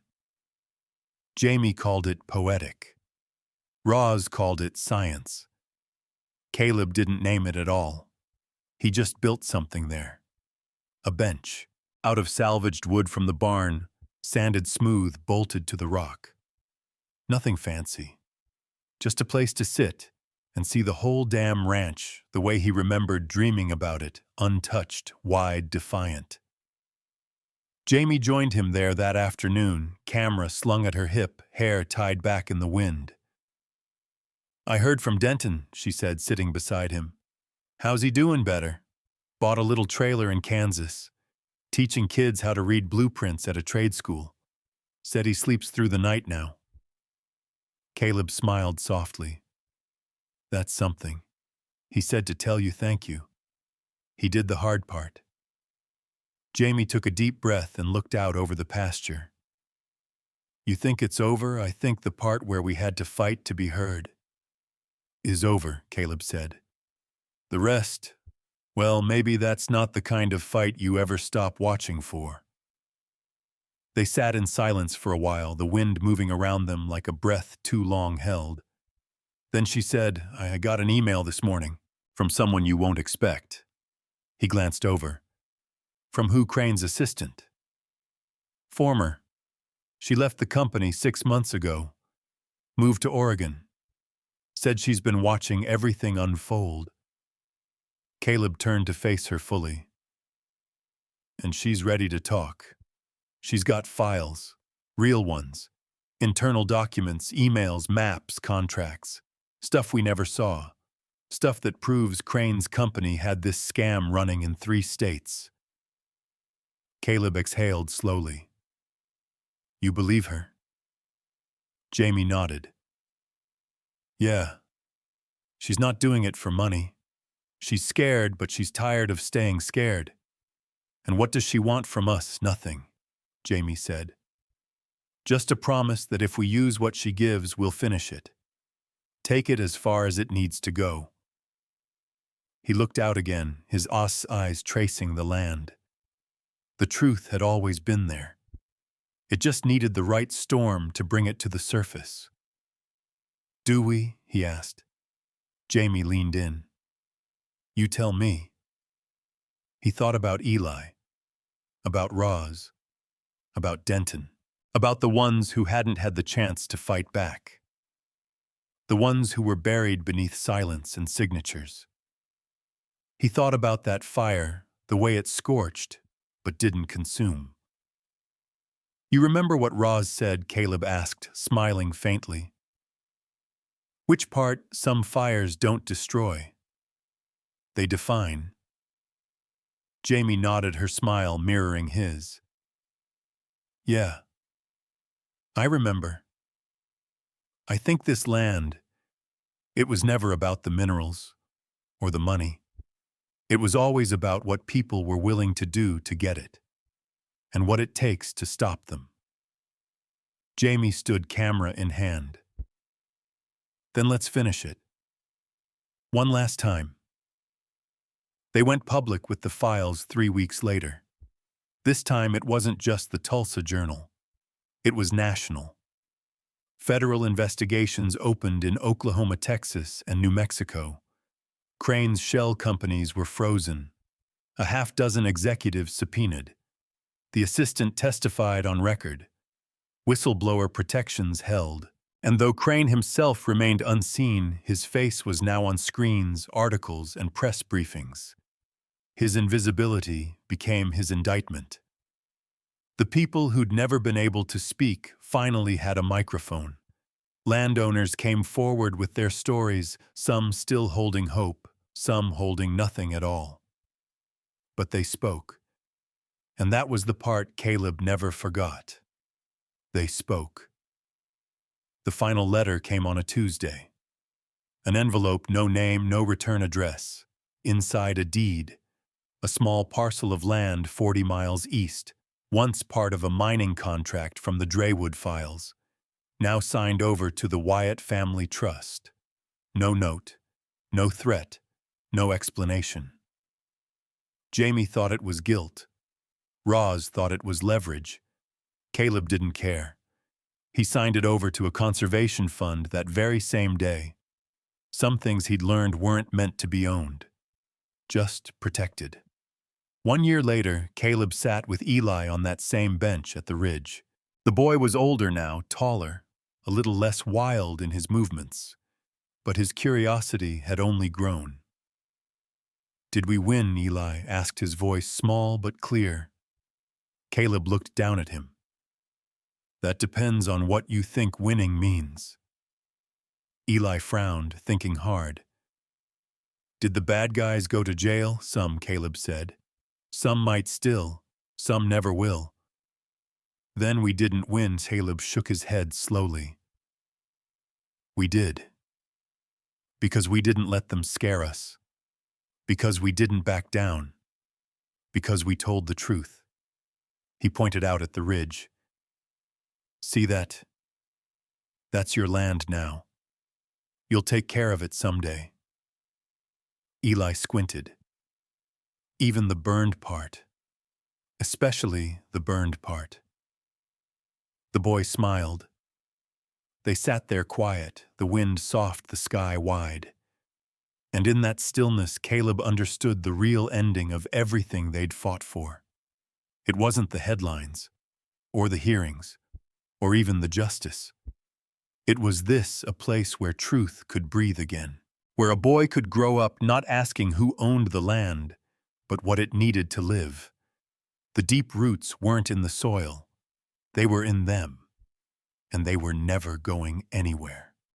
Jamie called it poetic. Roz called it science. Caleb didn't name it at all. He just built something there. A bench, out of salvaged wood from the barn, sanded smooth, bolted to the rock. Nothing fancy. Just a place to sit and see the whole damn ranch the way he remembered dreaming about it, untouched, wide, defiant. Jamie joined him there that afternoon, camera slung at her hip, hair tied back in the wind. "I heard from Denton," she said, sitting beside him. "How's he doing? Better. Bought a little trailer in Kansas. Teaching kids how to read blueprints at a trade school. Said he sleeps through the night now." Caleb smiled softly. "That's something. He said to tell you thank you. He did the hard part." Jamie took a deep breath and looked out over the pasture. "You think it's over? I think the part where we had to fight to be heard is over," Caleb said. "The rest, well, maybe that's not the kind of fight you ever stop watching for." They sat in silence for a while, the wind moving around them like a breath too long held. Then she said, I got an email this morning from someone you won't expect. He glanced over. From who? Crane's assistant. Former. She left the company 6 months ago. Moved to Oregon. Said she's been watching everything unfold. Caleb turned to face her fully. And she's ready to talk. She's got files. Real ones. Internal documents, emails, maps, contracts. Stuff we never saw. Stuff that proves Crane's company had this scam running in 3 states. Caleb exhaled slowly. You believe her? Jamie nodded. Yeah. She's not doing it for money. She's scared, but she's tired of staying scared. And what does she want from us? Nothing, Jamie said. Just a promise that if we use what she gives, we'll finish it. Take it as far as it needs to go. He looked out again, his eyes tracing the land. The truth had always been there. It just needed the right storm to bring it to the surface. Do we? He asked. Jamie leaned in. You tell me. He thought about Eli, about Roz, about Denton, about the ones who hadn't had the chance to fight back. The ones who were buried beneath silence and signatures. He thought about that fire, the way it scorched, but didn't consume. You remember what Roz said? Caleb asked, smiling faintly. Which part? Some fires don't destroy. They define. Jamie nodded, her smile mirroring his. Yeah. I remember. I think this land, it was never about the minerals or the money. It was always about what people were willing to do to get it, and what it takes to stop them. Jamie stood, camera in hand. Then let's finish it. One last time. They went public with the files 3 weeks later. This time it wasn't just the Tulsa Journal. It was national. Federal investigations opened in Oklahoma, Texas, and New Mexico. Crane's shell companies were frozen. A half-dozen executives subpoenaed. The assistant testified on record. Whistleblower protections held. And though Crane himself remained unseen, his face was now on screens, articles, and press briefings. His invisibility became his indictment. The people who'd never been able to speak finally had a microphone. Landowners came forward with their stories, some still holding hope, some holding nothing at all. But they spoke. And that was the part Caleb never forgot. They spoke. The final letter came on a Tuesday. An envelope, no name, no return address. Inside a deed. A small parcel of land 40 miles east, once part of a mining contract from the Draywood files, now signed over to the Wyatt Family Trust. No note, no threat, no explanation. Jamie thought it was guilt. Roz thought it was leverage. Caleb didn't care. He signed it over to a conservation fund that very same day. Some things he'd learned weren't meant to be owned, just protected. 1 year later, Caleb sat with Eli on that same bench at the ridge. The boy was older now, taller, a little less wild in his movements, but his curiosity had only grown. Did we win? Eli asked, his voice small but clear. Caleb looked down at him. That depends on what you think winning means. Eli frowned, thinking hard. Did the bad guys go to jail? Some, Caleb said. Some might still, some never will. Then we didn't win. Caleb shook his head slowly. We did. Because we didn't let them scare us. Because we didn't back down. Because we told the truth. He pointed out at the ridge. See that? That's your land now. You'll take care of it someday. Eli squinted. Even the burned part. Especially the burned part. The boy smiled. They sat there quiet, the wind soft, the sky wide. And in that stillness, Caleb understood the real ending of everything they'd fought for. It wasn't the headlines, or the hearings, or even the justice. It was this, a place where truth could breathe again, where a boy could grow up not asking who owned the land, but what it needed to live. The deep roots weren't in the soil, they were in them, and they were never going anywhere.